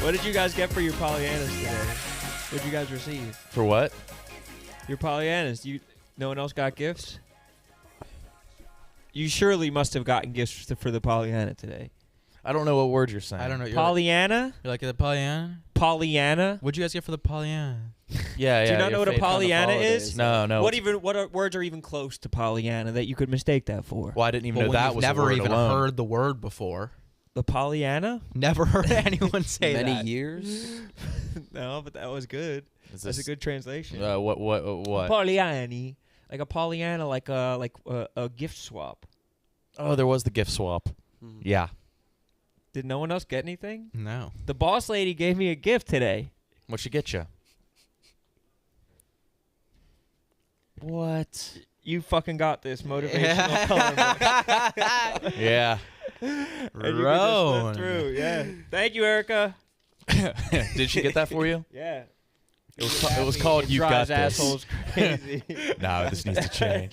What did you guys get for your Pollyannas today? What did you guys receive? For what? Your Pollyannas. No one else got gifts? You surely must have gotten gifts for the Pollyanna today. I don't know what word you're saying. I don't know. Pollyanna? You're like the Pollyanna? Pollyanna? What'd you guys get for the Pollyanna? Yeah. Do you not know what a fate on the Pollyanna holidays. is? No. What words are even close to Pollyanna that you could mistake that for? Well, I didn't even know Well, that you've was never a word even alone. heard the word before. The Pollyanna? Never heard anyone say Many that. years? No, but that was good. Is That's a this- good translation. What? Pollyanna. Like a Pollyanna, like a gift swap. Oh, there was the gift swap. Mhm. Yeah. Did no one else get anything? No. The boss lady gave me a gift today. What'd she get you? What? You fucking got this motivational color book. Yeah. And you can just Roan. flip through. Yeah. Thank you, Erica. Did she get that for you? Yeah. It was called "You Got Drives This." assholes crazy. No, this needs to change.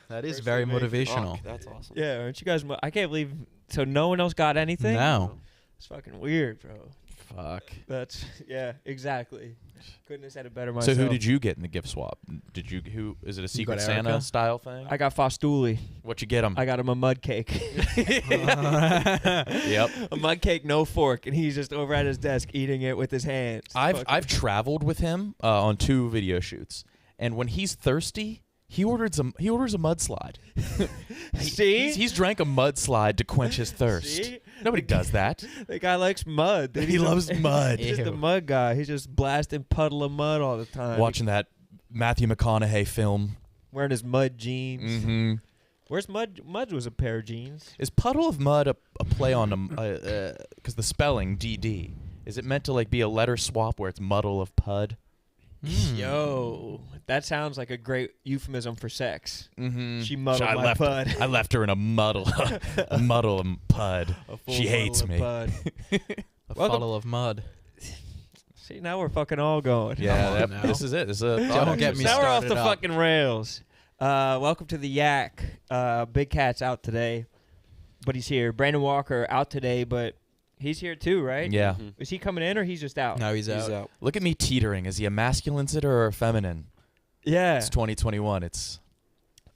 That is First very amazing. motivational. Fuck, that's awesome. Yeah, aren't you guys? I can't believe. So no one else got anything? No. It's fucking weird, bro. Fuck. That's exactly. Couldn't have said it better So myself. who did you get in the gift swap? Who is it a Secret got Santa Erica? style thing? I got Fostuli. What you get him? I got him a mud cake. Yep. A mud cake, no fork, and he's just over at his desk eating it with his hands. I've traveled with him on 2 video shoots, and when he's thirsty, he orders a mudslide. See? He's drank a mudslide to quench his thirst. See? Nobody does that. The guy likes mud. He loves mud. He's just a Ew. mud guy. He's just blasting puddle of mud all the time. Watching that Matthew McConaughey film. Wearing his mud jeans. Mm-hmm. Where's mud? Mud was a pair of jeans. Is puddle of mud a play on because the spelling DD, is it meant to like be a letter swap where it's muddle of pud? Yo, that sounds like a great euphemism for sex. Mm-hmm. She muddled my pud. I left her in a muddle of pud. A full She hates muddle of me. pud. A Welcome- funnel of mud. See, now we're fucking all going. Yeah, Come on now. this is it. This is a Don't get me Now we're off started the up. fucking rails. Welcome to the Yak. Big Cat's out today, but he's here. Brandon Walker out today, but he's here too, right? Yeah. Mhm. Is he coming in or he's just out? No, he's He's out. out. Look at me teetering. Is he a masculine sitter or a feminine? Yeah. It's 2021.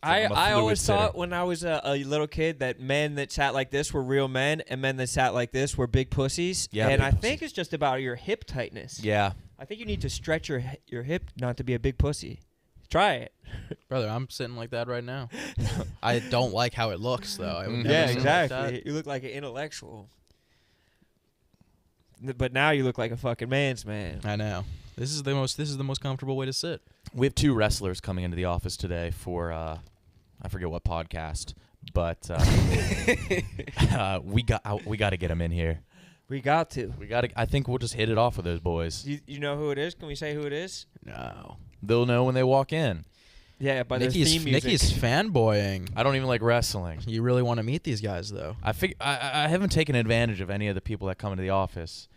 I'm a I fluid always sitter. thought when I was a little kid that men that sat like this were real men and men that sat like this were big pussies. Yeah, and big I pussies. think it's just about your hip tightness. Yeah. I think you need to stretch your hip not to be a big pussy. Try it. Brother, I'm sitting like that right now. I don't like how it looks, though. I would never Yeah, sit like exactly. that. You look like an intellectual. But now you look like a fucking man's man. I know. This is the most comfortable way to sit. We have 2 wrestlers coming into the office today for I forget what podcast, but we got to get them in here. We got to. I think we'll just hit it off with those boys. You know who it is? Can we say who it is? No. They'll know when they walk in. Yeah, by their theme music. Nikki's fanboying. I don't even like wrestling. You really want to meet these guys, though. I haven't taken advantage of any of the people that come into the office.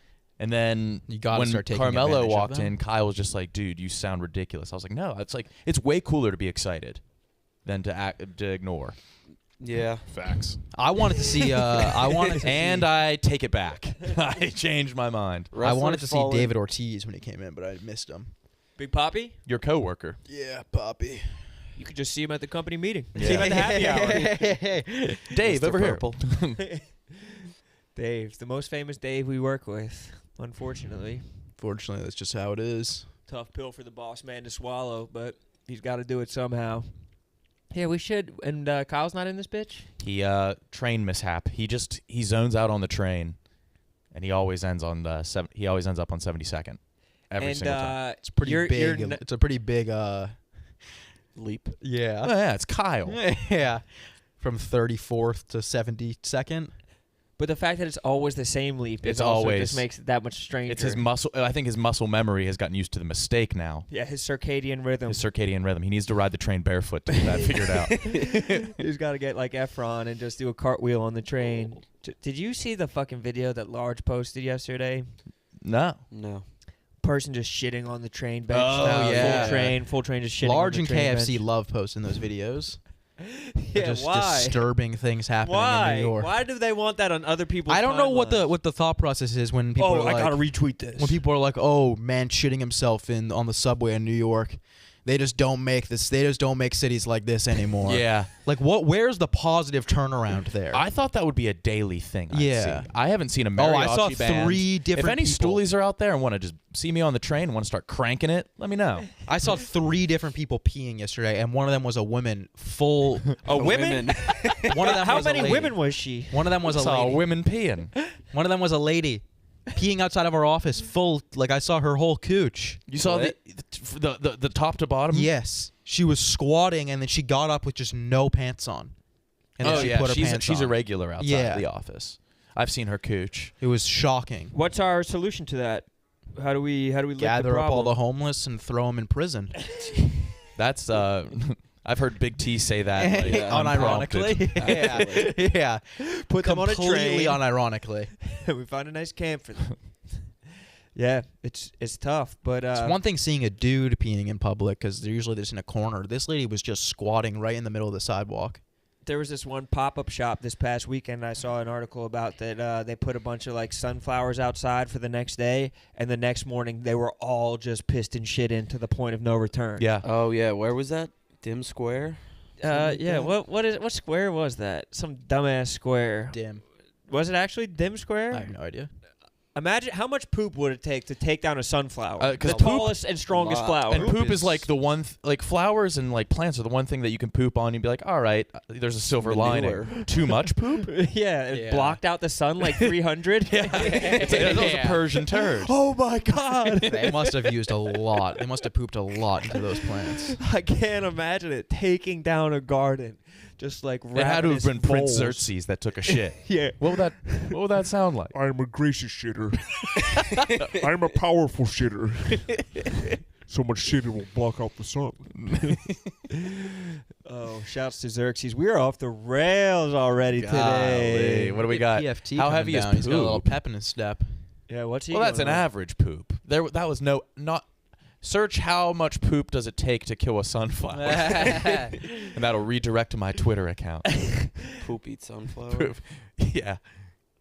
And then You gotta when start taking Carmelo advantage of walked them. in, Kyle was just like, "Dude, you sound ridiculous." I was like, "No, it's way cooler to be excited than to ignore." Yeah. Facts. I wanted to see. And I take it back. I changed my mind. I wanted to Wrestlers see fall in- David Ortiz when he came in, but I missed him. Big Poppy? Your coworker. Yeah, Poppy. You could just see him at the company meeting. Yeah. See him at the happy hour. Dave, Mr. over here. Purple. Dave, the most famous Dave we work with, unfortunately. Fortunately, that's just how it is. Tough pill for the boss man to swallow, but he's got to do it somehow. Yeah, we should. And Kyle's not in this bitch? He train mishap. He zones out on the train, and he always ends on the He always ends up on 72nd every single time. It's pretty You're big. n- It's a pretty big Leap. Oh, yeah. yeah, it's Kyle. Yeah. From 34th to 72nd. But the fact that it's always the same leap It's is also always- just makes it that much stranger. It's his muscle. I think his muscle memory has gotten used to the mistake now. Yeah, his circadian rhythm. His circadian rhythm. He needs to ride the train barefoot to get that figured out. He's got to get like Efron and just do a cartwheel on the train. Did you see the fucking video that Large posted yesterday? No. No. Person just shitting on the train bench. Oh, yeah. Full train just shitting Large on and the train KFC bench. love posting those videos. Yeah, just why? disturbing things happening Why? in New York. Why do they want that on other people's I don't know what timelines? the thought process is when people Oh, are like, I gotta retweet this. when people are like, "Oh, man, shitting himself on the subway in New York." They just don't make this. They just don't make cities like this anymore. Yeah. Like what? Where's the positive turnaround there? I thought that would be a daily thing. I'd Yeah. see. I haven't seen a mariachi I saw band. 3 different. If any people. stoolies are out there and want to just see me on the train and want to start cranking it, let me know. I saw 3 different people peeing yesterday, and one of them was a woman. Full. A women? One of them. How was a many lady. women was she? One of them was a Saw lady. women peeing. One of them was a lady peeing outside of our office. Full. Like I saw her whole cooch. You saw the top to bottom? Yes, she was squatting, and then she got up with just no pants on. And then Oh, she yeah. put her She's pants a on. regular outside Yeah. of the office. I've seen her cooch. It was shocking. What's our solution to that? How do we lift the Gather up all problem? the homeless and throw them in prison. That's I've heard Big T say that like, Unironically. unprompted. Yeah. Yeah. Put them on a Completely train. unironically. We found a nice camp for them. Yeah, it's tough, but It's one thing seeing a dude peeing in public because they're usually just in a corner. This lady was just squatting right in the middle of the sidewalk. there was this one pop-up shop this past weekend I saw an article about that they put a bunch of like sunflowers outside for the next day, and the next morning they were all just pissed and shit in to the point of no return. Yeah. Oh yeah, where was that? Dim Square. Yeah. What square was that? Some dumbass square. Dim. Was it actually Dim Square? I have no idea. Imagine how much poop would it take to take down a sunflower? 'Cause the poop- tallest and strongest Lot. flower. And poop is is- like the one, like flowers and like plants are the one thing that you can poop on. You'd be like, all right, there's a silver Manure. lining. Too much poop? Yeah, it Yeah. blocked out the sun like 300. It's like, those are Persian turds. Oh my god! They must have used a lot. They must have pooped a lot into those plants. I can't imagine it taking down a garden, just like It had to have ravenous been Prince voles. Xerxes that took a shit. Yeah. What would that sound like? I'm a gracious shitter. I'm a powerful shitter. So much shit it will block out the sun. Oh, shouts to Xerxes. We are off the rails already Golly, today. what do we got? PFT How coming heavy is down. He's got a little poop? pep in his step. Yeah, what's he? Well, that's an going on? average poop. That was not. Search how much poop does it take to kill a sunflower, and that'll redirect to my Twitter account. Poop eat sunflower. Poop. Yeah.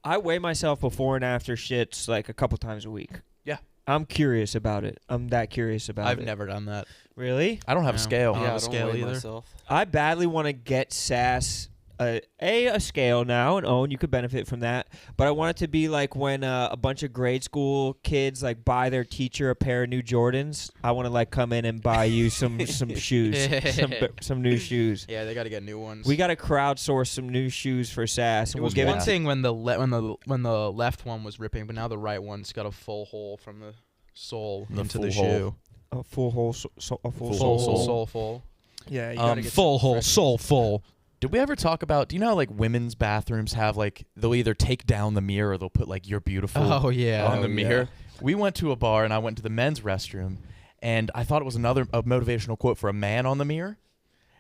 I weigh myself before and after shits like a couple times a week. Yeah. I'm curious about it. I'm that curious about I've it. never done that. Really? I don't have a No. scale. I don't Yeah, have I a don't scale weigh either. myself. I badly want to get Sass a scale now, and Owen, you could benefit from that. But I want it to be like when a bunch of grade school kids like buy their teacher a pair of new Jordans. I want to like come in and buy you some shoes, some new shoes. Yeah, they got to get new ones. We got to crowdsource some new shoes for Sass, It and we'll was give one it. thing when the left one was ripping, but now the right one's got a full hole from the sole The into the full hole. shoe. A full hole, a full Full sole. sole. Sole full. Yeah, you gotta get Full some hole, fresh- sole full. Did we ever talk about? Do you know how like women's bathrooms have like they'll either take down the mirror or they'll put like "You're beautiful" Oh yeah. on the Oh, mirror? We went to a bar and I went to the men's restroom, and I thought it was a motivational quote for a man on the mirror,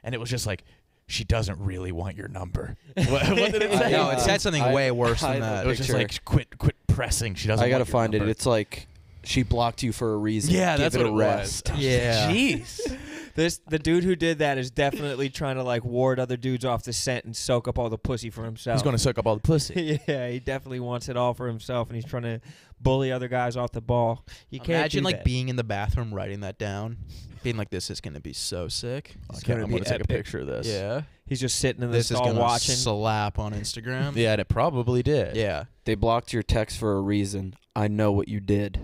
and it was just like, "She doesn't really want your number." What did it say? No, it said something way worse I than have that. It was just picture. like, quit pressing. She doesn't. I gotta want your find it. number." It's like she blocked you for a reason. Yeah, Give that's it what a it rest. was. Yeah. Jeez. The dude who did that is definitely trying to like ward other dudes off the scent and soak up all the pussy for himself. He's going to soak up all the pussy. Yeah, he definitely wants it all for himself, and he's trying to bully other guys off the ball. You can't Imagine do like that. being in the bathroom writing that down, being like, "This is gonna be so sick." It's I'm gonna going be to take a epic. picture of this. Yeah. He's just sitting in the This is stall gonna watching. slap on Instagram. Yeah, and it probably did. Yeah. They blocked your text for a reason. I know what you did.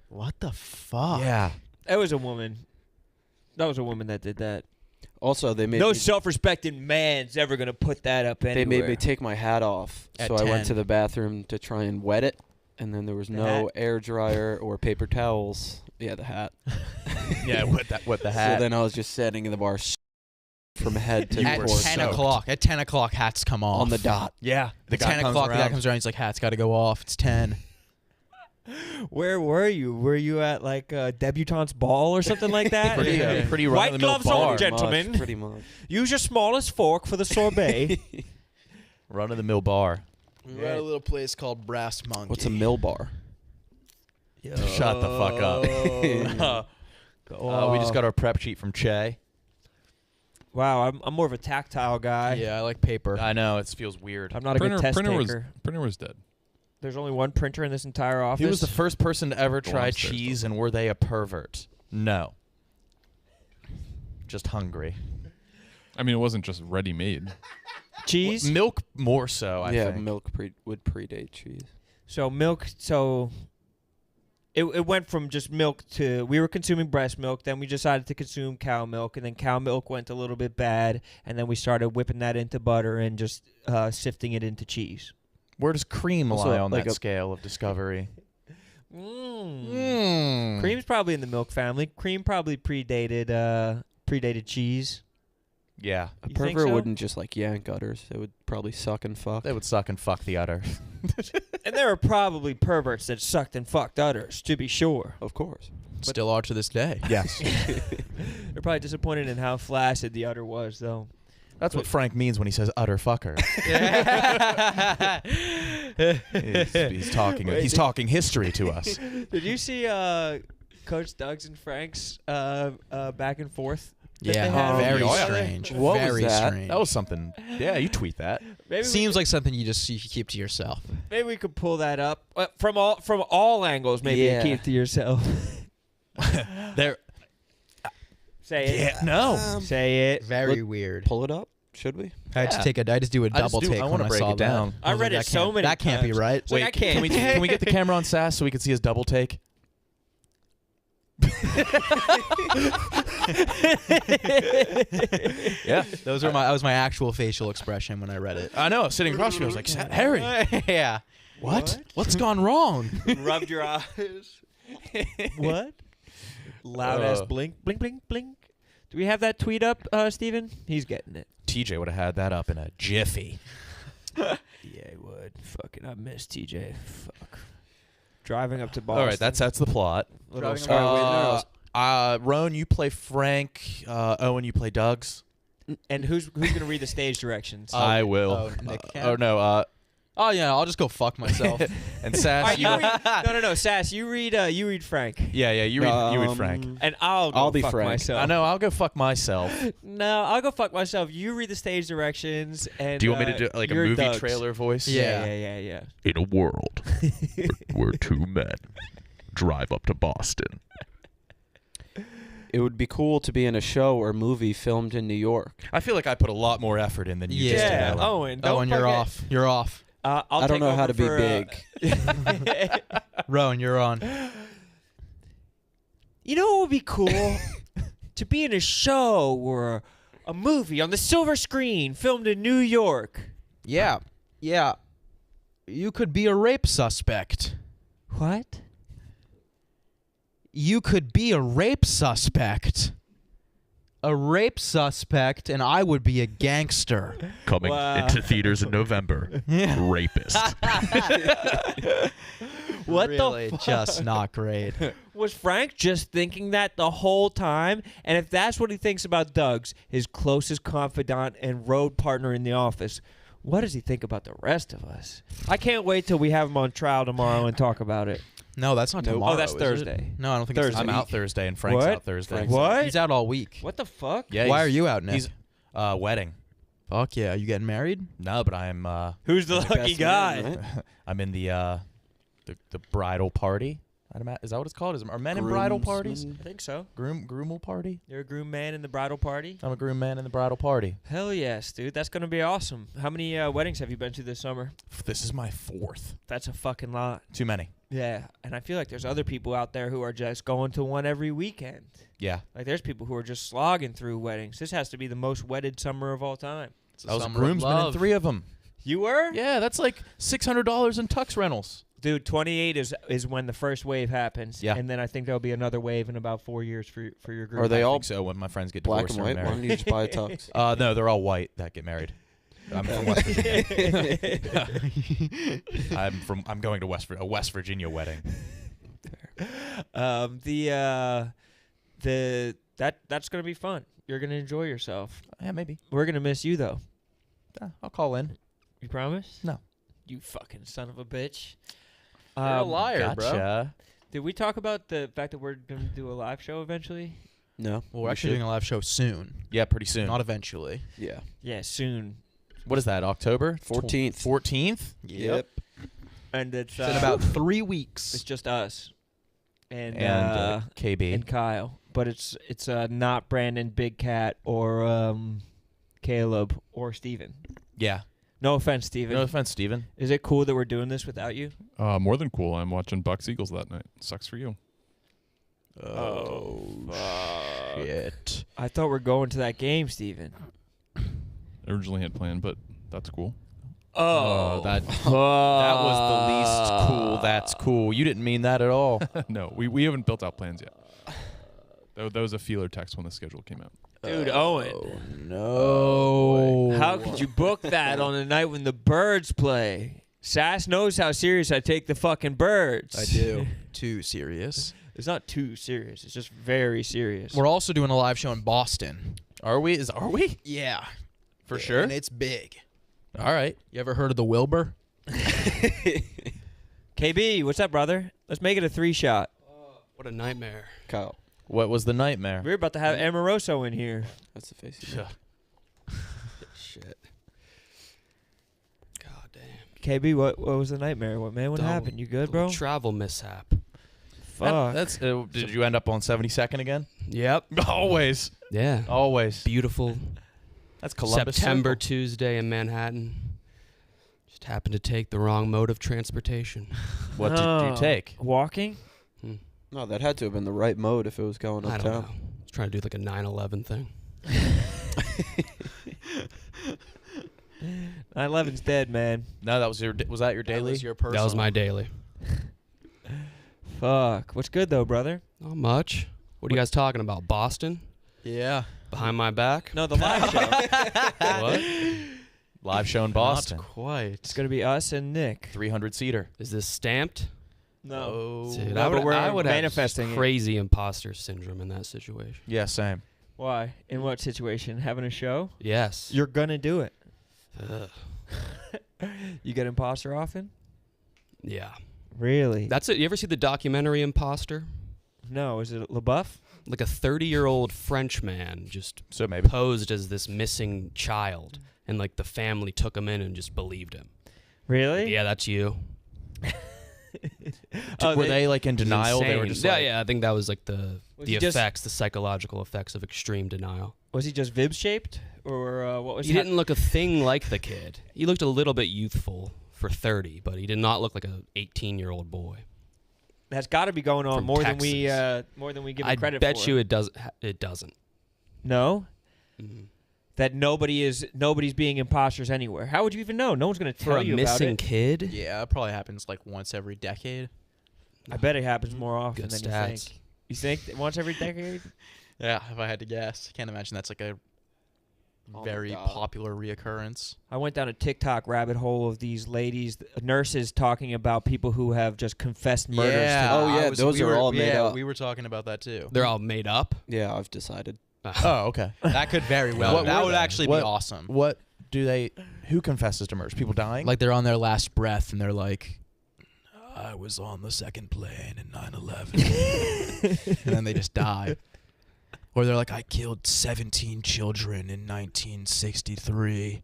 What the fuck? Yeah. It was a woman. That was a woman that did that. Also, they made No me, self-respecting man's ever gonna put that up anywhere. they made me take my hat off. At So I 10. went to the bathroom to try and wet it, and then there was The no hat? air dryer or paper towels. Yeah, the hat. Yeah, what the hat. So then I was just sitting in the bar from head to At were torso 10 soaked. o'clock. At 10 o'clock, hats come off. on the dot. Yeah. The At guy 10 comes o'clock, the guy around. comes around. He's like, "Hat's got to go off. It's 10." Where were you? Were you at like a debutante's ball or something like that? Pretty White run-of-the-mill gloves bar. on, gentlemen. Pretty much. Use your smallest fork for the sorbet. Run-of-the-mill bar. We're at a little place called Brass Monkey. What's a mill bar? Shut the fuck up. We just got our prep sheet from Che. Wow, I'm more of a tactile guy. Yeah, I like paper. I know it feels weird. I'm not a good test printer taker. printer was dead. There's only one printer in this entire office. He was the first person to ever Go try upstairs, cheese, and were they a pervert? No. Just hungry. I mean, it wasn't just ready-made. cheese. Milk more so, I think. Milk would predate cheese. So milk. So it went from just milk to we were consuming breast milk. Then we decided to consume cow milk, and then cow milk went a little bit bad, and then we started whipping that into butter and just sifting it into cheese. Where does cream Also, lie on like that a- scale of discovery? Cream's probably in the milk family. Cream probably predated cheese. Yeah. A You think pervert so? wouldn't just like yank udders. It would probably suck and fuck. They would suck and fuck the udder. And there are probably perverts that sucked and fucked udders, to be sure. Of course. Still are to this day. Yes. They're probably disappointed in how flaccid the udder was, though. That's what Frank means when he says utter fucker. he's talking. Wait, He's talking history to us. Did you see Coach Doug's and Frank's back and forth? that they Yeah, had with very each other? strange. What was very that? strange. That was something. Yeah, you tweet that. Maybe Seems like something you keep to yourself. maybe we could pull that up from all angles. Maybe Yeah. and keep it to yourself. There. Say it. Yeah. No. Say it. Very weird. Pull it up. Should we? I had to take a. I just do a I just double do- take I when wanna I break saw it down. that. I was read like, it so many That can't be times. right. It's like, I can't. Can we get the camera on Sass so we can see his double take? Yeah. That was my actual facial expression when I read it. I know. Sitting across from me, I was like, Harry, Yeah. what? What's gone wrong? Rubbed your eyes. What? Loud ass blink, blink, blink, blink. Do we have that tweet up, Steven? He's getting it. TJ would have had that up in a jiffy. Yeah, he would. Fucking, I miss TJ. Fuck. Driving up to Boston. All right, that's the plot. Little Driving up- Roan, you play Frank. Owen, you play Doug's. And who's gonna read the stage directions? I will. oh, Nick can? Oh no. Oh yeah, I'll just go fuck myself. And All Sass, right, you. no. Sass, you read Frank, Yeah. You read Frank. and I'll be fuck Frank. myself. I know. I'll go fuck myself. No, I'll go fuck myself. You read the stage directions, and Do you want me to do like a you're movie Doug's. trailer voice? Yeah. Yeah. In a world where two men drive up to Boston. It would be cool to be in a show or movie filmed in New York. I feel like I put a lot more effort in than you just did. Yeah, Ellen. Owen. Don't Owen, you're forget- off. You're off. I'll I don't take know how over to be for, big. Rowan, you're on. You know what would be cool? To be in a show or a movie on the silver screen filmed in New York. Yeah. You could be a rape suspect. What? You could be a rape suspect. A rape suspect, and I would be a gangster. Coming Wow. into theaters in November. Yeah. Rapist. What Really, the fuck? just not great. Was Frank just thinking that the whole time? And if that's what he thinks about Doug's, his closest confidant and road partner in the office, what does he think about the rest of us? I can't wait till we have him on trial tomorrow and talk about it. No, that's not Nope. tomorrow. Oh, that's is it? Thursday. No, I don't think Thursday. I'm it's out Thursday and Frank's What? out Thursday. Frank's What? He's out all week. What the fuck? Yeah. Why he's- are you out, Nick? He's wedding. Fuck yeah. You getting married? No, but I'm Who's the lucky Best guy? man, right? I'm in the bridal party. Is that what it's called? Are men in bridal parties? Groomsmen. I think so. Groomal party? You're a groom man in the bridal party? I'm a groom man in the bridal party. Hell yes, dude. That's going to be awesome. How many weddings have you been to this summer? This is my 4th. That's a fucking lot. Too many. Yeah. And I feel like there's other people out there who are just going to one every weekend. Yeah. Like there's people who are just slogging through weddings. This has to be the most wedded summer of all time. I was a summer of groomsman in love. 3 of them. You were? Yeah, that's like $600 in tux rentals. Dude, 28 is when the first wave happens. Yeah. And then I think there'll be another wave in about 4 years for your group. Are they I all think so when my friends get black divorced and white? or Why don't married. you just buy a tux? No, they're all white that get married. I'm from West Virginia. I'm going to a West Virginia wedding. That's gonna be fun. You're gonna enjoy yourself. Yeah, maybe. We're gonna miss you though. I'll call in. You promise? No. You fucking son of a bitch. You're a liar, bro. Gotcha. Did we talk about the fact that we're gonna do a live show eventually? No. Well, we're actually doing a live show soon. Yeah, pretty soon. Not eventually. Yeah. Yeah, soon. What is that? October 14th. 14th. Yep. And it's in about 3 weeks. it's just us and KB and Kyle, but it's not Brandon, Big Cat, or Caleb or Steven. Yeah. No offense, Steven. No offense, Steven. Is it cool that we're doing this without you? More than cool. I'm watching Bucks Eagles that night. Sucks for you. Oh, shit. I thought we're going to that game, Steven. Originally had planned, but that's cool. That was the least cool. That's cool. You didn't mean that at all. No, we haven't built out plans yet. That was a feeler text when the schedule came out. Dude, Owen. No. How could you book that on a night when the Birds play? Sass knows how serious I take the fucking Birds. I do. Too serious. It's not too serious. It's just very serious. We're also doing a live show in Boston. Are we? Are we? Yeah. For sure? And it's big. All right. You ever heard of the Wilbur? KB, what's up, brother? Let's make it a 3-shot. What a nightmare. Kyle. What was the nightmare? We're about to have Amoroso in here. That's the face. You Shit. God damn. KB, what was the nightmare? What happened? You good, bro? Travel mishap. Fuck. That's. Did you end up on 72nd again? Yep. Always. Yeah. Always. Beautiful That's Columbus. September Circle. Tuesday in Manhattan. Just happened to take the wrong mode of transportation. What did you take? Walking? No, that had to have been the right mode if it was going I uptown. don't know. I was trying to do like a 9/11 thing. 9/11's dead, man. No, that was your. Was that your daily? That was your personal. That was my daily. Fuck. What's good, though, brother? Not much. What are you guys talking about? Boston? Yeah. Behind my back? No, the live show. What? Live show in Boston. Not quite. It's going to be us and Nick. 300 seater. Is this stamped? No. Dude, No, but we're I would manifesting have it. crazy imposter syndrome in that situation. Yeah, same. Why? In what situation? Having a show? Yes. You're going to do it. Ugh. You get imposter often? Yeah. Really? That's it. You ever see the documentary Imposter? No. Is it LaBeouf? Like a 30-year-old French man just So maybe. posed as this missing child, and like the family took him in and just believed him. Really? Yeah, that's you. Were they like in denial? They were Insane. just yeah, like, yeah. I think that was like the Was he just- effects, the psychological effects of extreme denial. Was he just Vib shaped? Or what was He didn't look a thing like the kid. He looked a little bit youthful for 30, but he did not look like an 18-year-old boy. That's got to be going on From more Texas. than we give I it credit bet for. you it does. It doesn't. No? Mhm. That nobody's being imposters anywhere. How would you even know? No one's going to For tell a you about missing it. kid. Yeah, it probably happens like once every decade. I bet it happens more often Good than stats. you think. You think once every decade? Yeah, if I had to guess. Can't imagine that's like a Oh my very God. popular reoccurrence. I went down a TikTok rabbit hole of these ladies, nurses, talking about people who have just confessed murders. Yeah. To Oh, yeah, those we are were- all made yeah, up. we were talking about that too. They're all made up. Yeah, I've decided. oh, okay. That could very well. What that were would they? actually What- be awesome. What do they? Who confesses to murders? People dying? Like they're on their last breath and they're like, I was on the second plane in 9/11. And then they just die. Or they're like, I killed 17 children in 1963.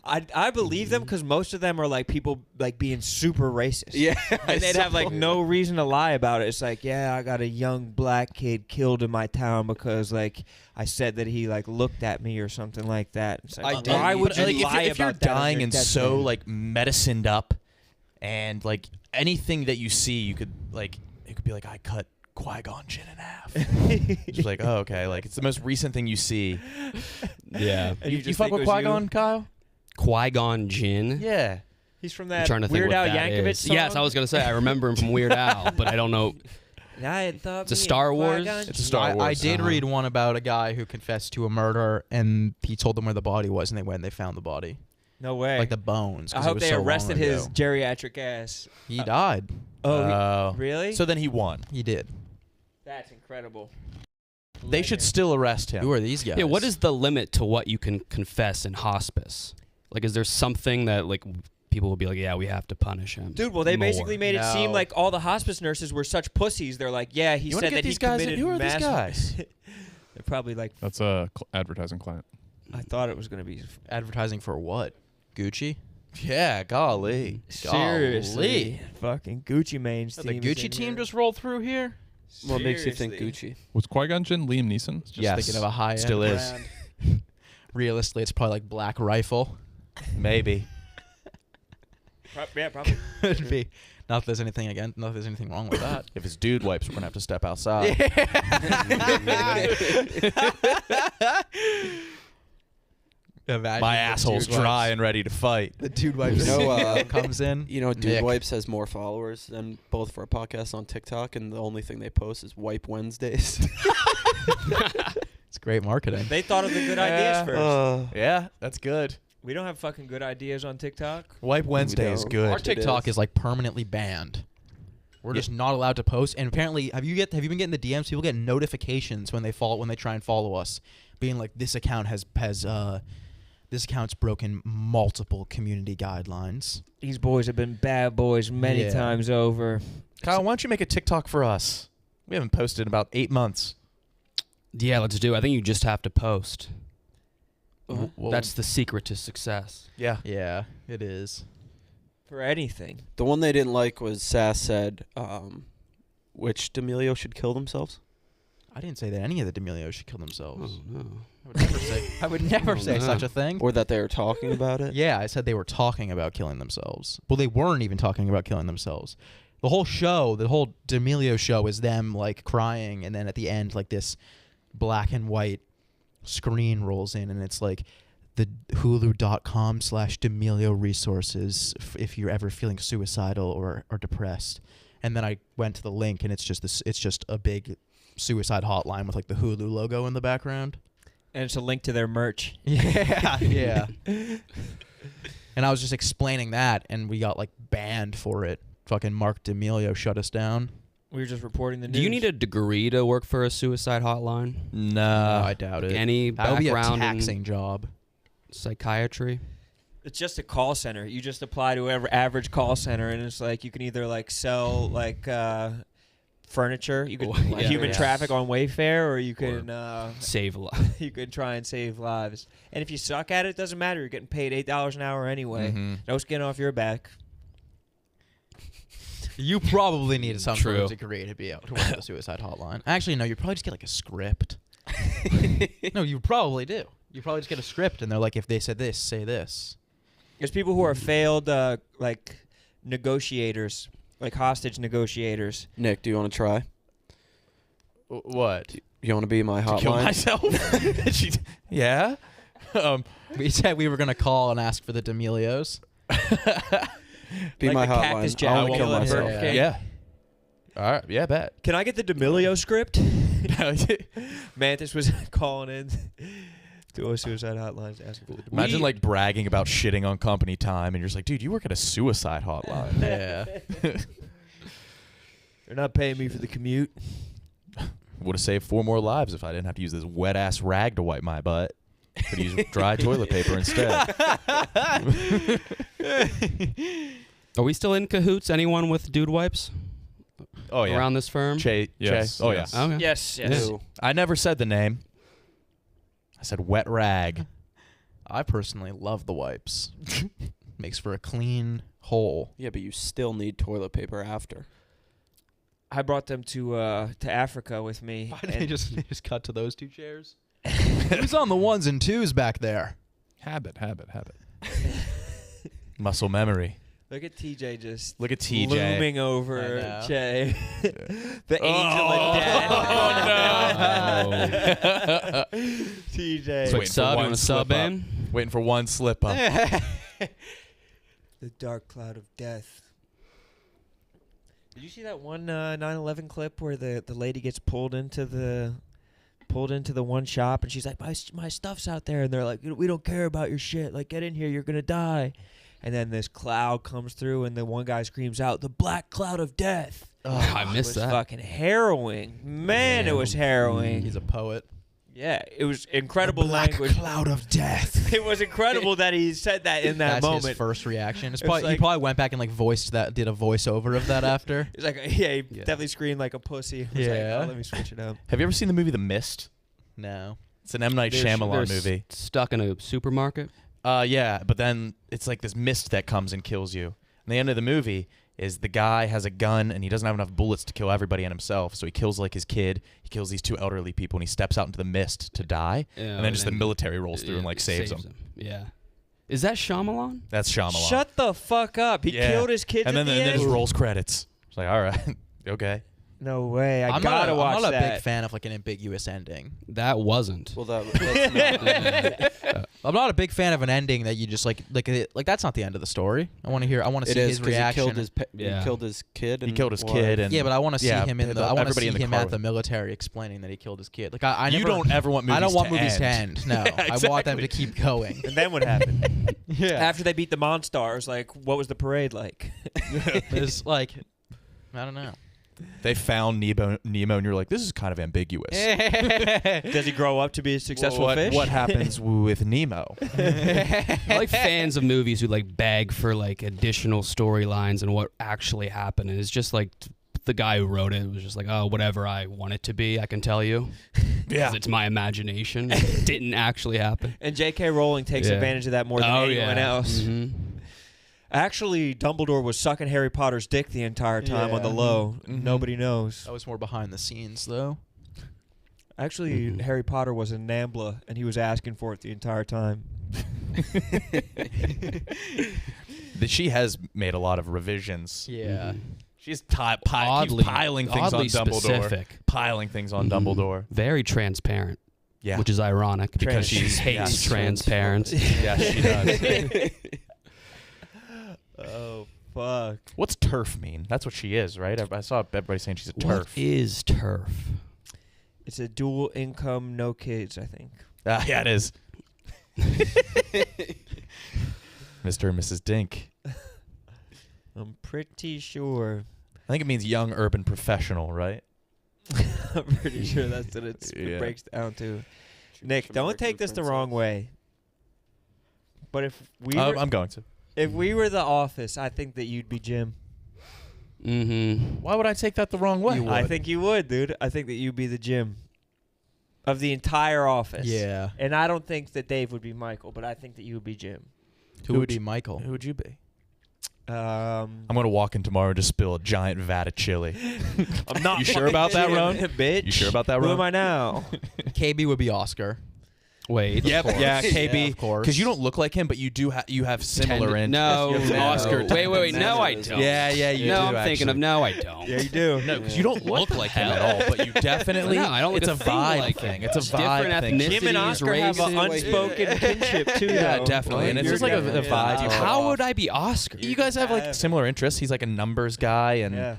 I believe them because most of them are like people like being super racist. Yeah. And they'd have like no reason to lie about it. It's like, yeah, I got a young black kid killed in my town because like I said that he like looked at me or something like that. It's like, why would you like, lie if you're about that on dying your and deathbed? so like medicined up, and like anything that you see, you could like it could be like I cut Qui-Gon Jinn in half. Just like, oh, okay, like it's the most recent thing you see. Yeah. And You just fuck think with it was Qui-Gon, you? Kyle? Qui-Gon Jinn. Yeah. He's from I'm that trying to think Weird what Al that Yankovic is. song. Yes, I was gonna say I remember him from Weird Al, but I don't know. I had thought It's a me Star and Wars? Qui-Gon It's a Star I Wars. did Uh-huh. read one about a guy who confessed to a murder and he told them where the body was and they went and they found the body. No way. Like the bones. 'cause I it hope was they so long arrested his ago. geriatric ass. He died. Oh, really? So then he won. He did. That's incredible. They should still arrest him. Who are these guys? Yeah, what is the limit to what you can confess in hospice? Like, is there something that like people will be like, yeah, we have to punish him? Dude, well, they more? basically made it seem No. like all the hospice nurses were such pussies. They're like, yeah, he You wanna said get that he these guys in? committed Who are these mass. guys? Probably like That's a advertising client. I thought it was gonna be. Advertising for what? Gucci? Yeah, golly. Seriously, fucking Gucci Mane's The team. Gucci team just rolled through here? What makes you think Seriously. Gucci? Was Qui-Gon Jinn Liam Neeson? Just Yes, thinking of a high-end still is. brand. Realistically, it's probably like Black Rifle. Maybe. Yeah, probably. Could be. Not that there's anything wrong with that. If it's dude wipes, we're going to have to step outside. Imagine My the asshole's dude dry wipes. and ready to fight. The dude wipes You know, comes in. You know, Dude Nick. Wipes has more followers than both of our podcasts on TikTok, and the only thing they post is Wipe Wednesdays. It's great marketing. They thought of the good ideas first. Yeah, that's good. We don't have fucking good ideas on TikTok. Wipe Wednesday is don't. good. Our TikTok is like permanently banned. We're just not allowed to post. And apparently, have you been getting the DMs? People get notifications when they try and follow us, being like, this account has this account's broken multiple community guidelines. These boys have been bad boys many Yeah. times over. Kyle, why don't you make a TikTok for us? We haven't posted in about 8 months. Yeah, let's do it. I think you just have to post. Uh-huh. Well, That's the secret to success. Yeah. yeah, it is. For anything. The one they didn't like was Sass said, which D'Amelio should kill themselves. I didn't say that any of the D'Amelios should kill themselves. Oh, no. I would never say no. such a thing. Or that they were talking about it. Yeah, I said they were talking about killing themselves. Well, they weren't even talking about killing themselves. The whole show, the whole D'Amelio show is them like crying, and then at the end, like this black and white screen rolls in, and it's like the hulu.com/D'Amelio resources if you're ever feeling suicidal or depressed. And then I went to the link, and it's just a big suicide hotline with like the Hulu logo in the background. And it's a link to their merch. Yeah, yeah. And I was just explaining that, and we got like banned for it. Fucking Mark D'Amelio shut us down. We were just reporting the news. Do you need a degree to work for a suicide hotline? No. I doubt it. Any That would be a background taxing in job. psychiatry? It's just a call center. You just apply to every average call center, and it's like you can either like sell like furniture, you could Yeah. human Yeah. traffic on Wayfair, or you can Save a lot. you could try and save lives. And if you suck at it, it doesn't matter. You're getting paid $8 an hour anyway. Mhm. No skin off your back. You probably need some sort of True. degree to be able to work the suicide hotline. Actually, no, you probably just get like a script. No, you probably do. You probably just get a script, and they're like, if they said this, say this. There's people who are failed like negotiators, like hostage negotiators. Nick, do you want to try? What? You want to be my To kill hotline? myself? Yeah. We said we were going to call and ask for the D'Amelios. Be Like my the Cactus hotline. Jack I want to kill Meal at myself. Burger King. Yeah. All right. Yeah, bet. Can I get the D'Amelio script? Mantis was calling in to a suicide hotline asking for the Imagine like bragging about shitting on company time, and you're just like, dude, you work at a suicide hotline. Yeah. They're not paying me for the commute. Would have saved 4 more lives if I didn't have to use this wet ass rag to wipe my butt. Could use dry toilet paper instead. Are we still in cahoots? Anyone with dude wipes Oh yeah. around this firm? Che. Yes, Oh yes. yeah. Okay. Yes, yes. Ew. I never said the name. I said wet rag. I personally love the wipes. Makes for a clean hole. Yeah, but you still need toilet paper after. I brought them to Africa with me. Why did and they just cut to those 2 chairs? Who's on the 1s and 2s back there? Habit. Muscle memory. Look at TJ just Look at TJ. looming I over know. Che. The angel of death. Oh, TJ. Quick Waiting for sub. You one want to slip sub up. in? Waiting for one slip up. The dark cloud of death. Did you see that one 9/11 clip where the lady gets pulled into the one shop, and she's like, my stuff's out there, and they're like, we don't care about your shit, like, get in here, you're gonna die. And then this cloud comes through, and the one guy screams out, the black cloud of death. I It missed was that. fucking harrowing, man. It was harrowing. He's a poet. Yeah, it was incredible language. cloud of death. It was incredible that he said that in that That's moment. his first reaction. It's It's probably, he like- probably went back and like did a voiceover of that after. It's like, yeah, he definitely screamed like a pussy. He was like, Yeah. oh, let me switch it up. Have you ever seen the movie The Mist? No. It's an M. Night They're Shyamalan movie. Stuck in a supermarket. Yeah, but then it's like this mist that comes and kills you. And the end of the movie is the guy has a gun and he doesn't have enough bullets to kill everybody and himself, so he kills like his kid. He kills these 2 elderly people and he steps out into the mist to die. Yeah, and then just the military rolls through and like saves him. Yeah. Is that Shyamalan? That's Shyamalan. Shut the fuck up. He Yeah. killed his kids And then at the then end? just rolls credits. It's like, all right, okay. No way. I I'm gotta not, watch I'm not that. a big fan of like an ambiguous ending. That wasn't. Well, that's not. I'm not a big fan of an ending that you just like that's not the end of the story. I want to hear. I want to It see is his 'cause reaction. Yeah. He killed his kid. He And killed his what? kid and Yeah, but I want to see him in the. I want to see everybody in the him car at with the him. military explaining that he killed his kid. Like I You never, don't ever want movies I don't want to movies to end. end. No, Yeah, I want them to exactly. keep going. And then what happened? Yeah. After they beat the Monstars, like, what was the parade like? There's like, I don't know. They found Nemo, and you're like, this is kind of ambiguous. Does he grow up to be a successful what, fish? What happens with Nemo? I like fans of movies who like beg for like additional storylines and what actually happened. And it's just like the guy who wrote it was just like, oh, whatever I want it to be, I can tell you. Yeah. 'Cause it's my imagination. It didn't actually happen. And J.K. Rowling takes Yeah. advantage of that more than anyone else. Mhm. Actually, Dumbledore was sucking Harry Potter's dick the entire time on the Yeah. low. Mhm. Nobody knows. That was more behind the scenes though. Actually, Mhm. Harry Potter was a NAMBLA, and he was asking for it the entire time. She has made a lot of revisions. Yeah. Mhm. She's keeps piling things on oddly Dumbledore. specific. Piling things on Mhm. Dumbledore. Very transparent, Yeah. which is ironic Because she she's- hates yeah. transparent. Yeah, she does. Oh, fuck. What's turf mean? That's what she is, right? I saw everybody saying she's a What turf. is turf? It's a dual income, no kids, I think. Yeah, it is. Mr. and Mrs. Dink. I'm pretty sure. I think it means young urban professional, right? I'm pretty sure that's what it Yeah. breaks down to. Nick, don't take this the wrong way. But if we were, I'm going to. if we were The Office, I think that you'd be Jim. Mm-hmm. Why would I take that the wrong way? I think you would, dude. I think that you'd be the Jim of the entire Office. Yeah. And I don't think that Dave would be Michael, but I think that you would be Jim. Who would be Michael? Who would you be? I'm I'm going to walk in tomorrow and just spill a giant vat of chili. not. You sure fucking about that, Jim, Ron? Bitch. You sure about that, Who Ron? am I now? KB would be Oscar. Wait. Yep. Yeah, KB. Yeah, of course. Because you don't look like him, but you do. You have similar interests. No, You have no. Oscar. Wait. No, I tendencies. don't. Yeah, you no, do. I'm thinking of actually. no, I don't. Yeah, you do. No, because you don't look like him at hell? all, but you definitely. No, I don't look It's a a thing vibe like thing. him. It's a It's vibe different thing. ethnicities, Jim and Oscar have an races. unspoken kinship too. Yeah, though. definitely. And it's just like a You're vibe. You How would I be Oscar? You guys have like similar interests. He's like a numbers guy and Yeah.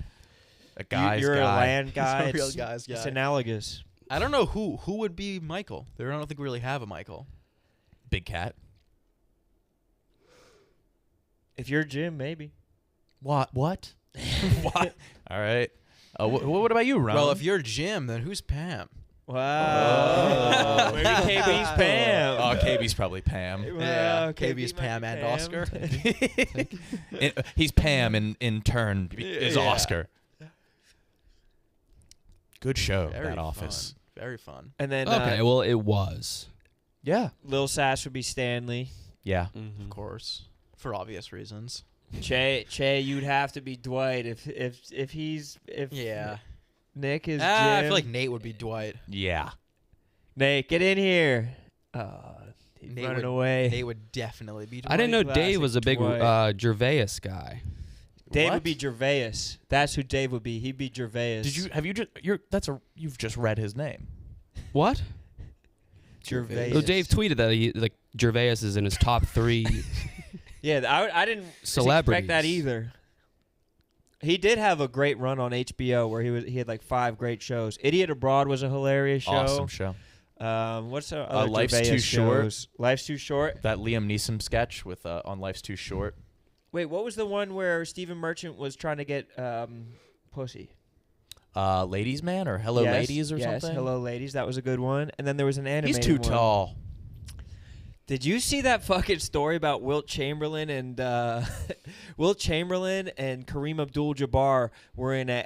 a guy's You're guy. a land guy. He's a real It's- guy's It's guy. analogous. I don't know who would be Michael. I don't think we really have a Michael. Big cat. If you're Jim, maybe. What? What? All right. What about you, Ron? Well, if you're Jim, then who's Pam? Wow. Maybe KB's Pam. Oh, KB's probably Pam. Well, KB's KB Pam might be and Oscar. He's Pam in turn is Yeah. Oscar. Good show, Very that Office. fun. Very fun. And then Okay, well, it was. Yeah. Lil Sass would be Stanley. Yeah. Of course, for obvious reasons. Che, you'd have to be Dwight if Yeah. Nick is Jim. I feel like Nate would be Dwight. Yeah. Nate, get in here. He's Nate running would- away. Nate would definitely be Dwight. I didn't know Classic Dave was a big Dwight. Gervais guy. Dave What? would be Gervais. That's who Dave would be. He'd be Gervais. You've just read his name. What? Gervais? Oh, Dave tweeted that Gervais is in his top 3. Yeah, I didn't expect Celebrities. that either. He did have a great run on HBO where he had like 5 great shows. Idiot Abroad was a hilarious show. Awesome show. What's the other Life's Gervais Too Short. shows? Life's Too Short. That Liam Neeson sketch with on Life's Too Short. Wait, what was the one where Stephen Merchant was trying to get pussy? Ladies Man or Hello Yes, Ladies or yes, something? Hello Ladies. That was a good one. And then there was an animated He's too one. tall. Did you see that fucking story about Wilt Chamberlain and Wilt Chamberlain and Kareem Abdul-Jabbar were in an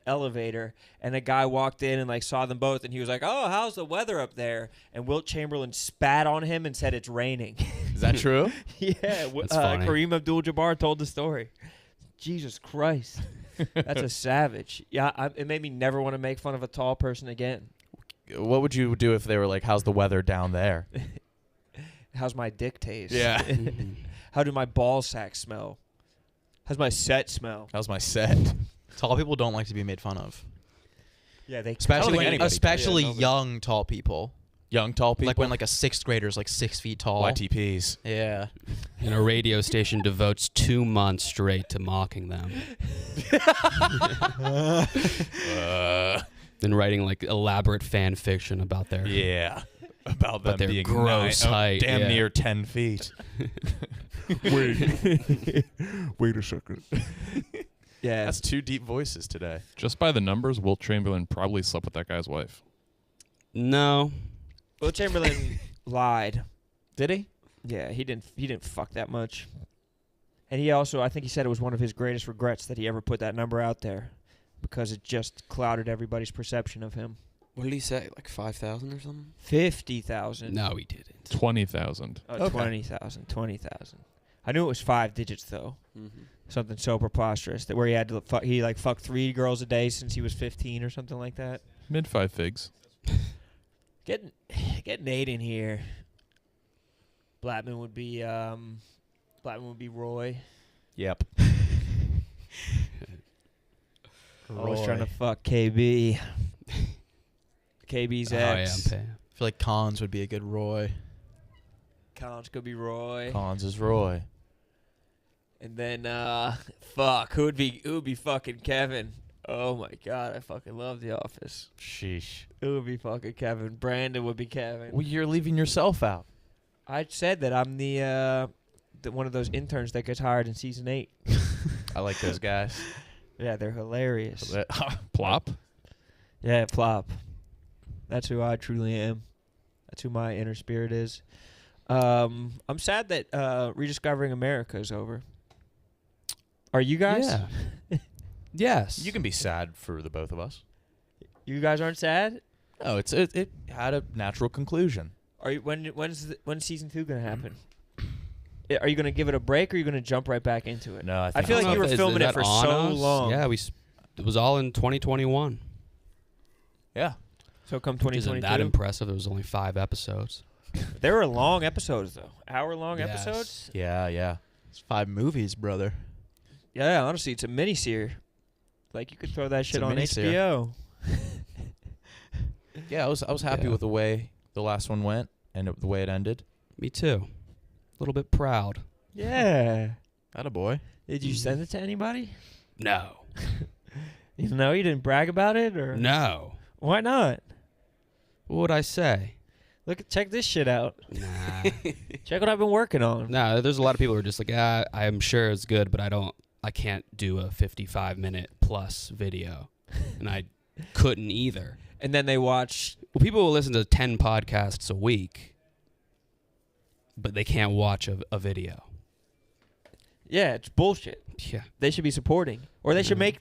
elevator, and a guy walked in and like saw them both, and he was like, "Oh, how's the weather up there?" And Wilt Chamberlain spat on him and said, "It's raining." Is that true? Yeah, That's funny. Kareem Abdul-Jabbar told the story. Jesus Christ, that's a savage. Yeah, it made me never want to make fun of a tall person again. What would you do if they were like, "How's the weather down there?" How's my dick taste? Yeah. How do my ball sacks smell? How's my set smell? How's my set? Tall people don't like to be made fun of. Yeah, they Especially, think anybody especially does. young tall people. Young tall people. Like when like a 6th grader is like 6 feet tall. YTPs. Yeah. And a radio station devotes 2 months straight to mocking them. Then writing like elaborate fan fiction about their Yeah. About them their being gross height, damn yeah. near 10 feet. Wait a second. Yeah. That's 2 deep voices today. Just by the numbers, Wilt Chamberlain probably slept with that guy's wife. No. Wilt Chamberlain lied. Did he? Yeah, he didn't fuck that much. And he also, I think he said it was one of his greatest regrets that he ever put that number out there, because it just clouded everybody's perception of him. What did he say? Like 5,000 or something? 50,000. No, he didn't. 20,000. Oh, Okay. 20,000. 20,000. I knew it was 5 digits though. Mm-hmm. Something so preposterous that where he had to fuck 3 girls a day since he was 15 or something like that. Mid 5 figs. Get Nate in here. Blattman would be Roy. Yep. Always trying to fuck KB. KB's Oh, yeah, ex. I'm paying. I feel like Cons would be a good Roy. Collins could be Roy. Collins is Roy. And then fuck, who would be fucking Kevin? Oh my god, I fucking love The Office. Sheesh. It would be fucking Kevin. Brandon would be Kevin. Well, you're leaving yourself out. I said that I'm the one of those interns that gets hired in season 8. I like those guys. Yeah, they're hilarious. Plop. Yeah, Plop. That's who I truly am. That's who my inner spirit is. I'm sad that Rediscovering America is over. Are you guys? Yeah. Yes. You can be sad for the both of us. You guys aren't sad? No, it had a natural conclusion. Are you when's season 2 gonna happen? Are you gonna give it a break, or are you gonna jump right back into it? No, I I think feel I like don't you know were if- filming is it for that on so us? long. Yeah, it was all in 2021. Yeah. So come Which isn't 2022. that impressive. There was only 5 episodes. They were long episodes though. Hour-long Yes. episodes. Yeah. It's 5 movies, brother. Yeah, honestly, it's a mini-series. Like you could throw that shit a on mini-series. HBO. Yeah, I was happy Yeah. with the way the last one went and the way it ended. Me too. A little bit proud. Yeah. Attaboy. Did you send it to anybody? No. You know, you didn't brag about it, or No. why not? What would I say? Check this shit out. Nah. Check what I've been working on. No, there's a lot of people who are just like, I'm sure it's good, but I can't do a 55-minute plus video. And I couldn't either. And then they watch. Well, people will listen to 10 podcasts a week, but they can't watch a video. Yeah, it's bullshit. Yeah. They should be supporting, or they should make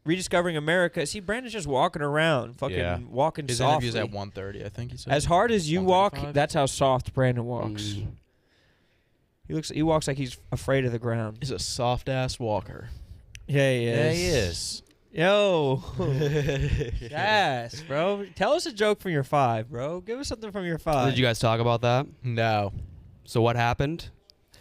Rediscovering America. See, Brandon's just walking around, fucking Yeah. walking His softly. interview's at 1:30, I think he said. As hard as you walk, 1:35? that's how soft Brandon walks. Mm. He walks like he's afraid of the ground. He's a soft-ass walker. Yeah, he is. Yeah, he is. Yo. Yes, bro. Tell us a joke from your 5, bro. Give us something from your 5. Did you guys talk about that? No. So what happened?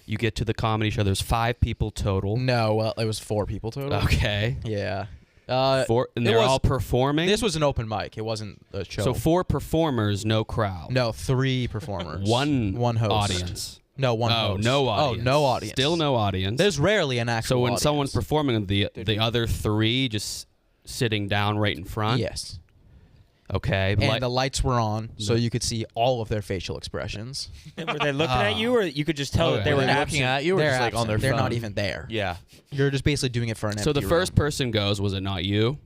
You get to the comedy show. There's 5 people total. No, well, it was 4 people total. Okay. Yeah. 4, and it they're was- all performing. This was an open mic. It wasn't a show. So 4 performers, no crowd. No, 3 performers. One host. audience. No, one Oh, host. no audience. Oh, no audience. Still no audience. There's rarely an actual So when audience. someone's performing, the other 3 just sitting down right in front. Yes. Okay. And the lights were on, so you could see all of their facial expressions. And were they looking at you, or you could just tell that they Okay. were Were they absent? looking at you or They're just like on absent. their They're phone? not even there. Yeah. You're just basically doing it for an so the empty first room. person goes. Was it not you?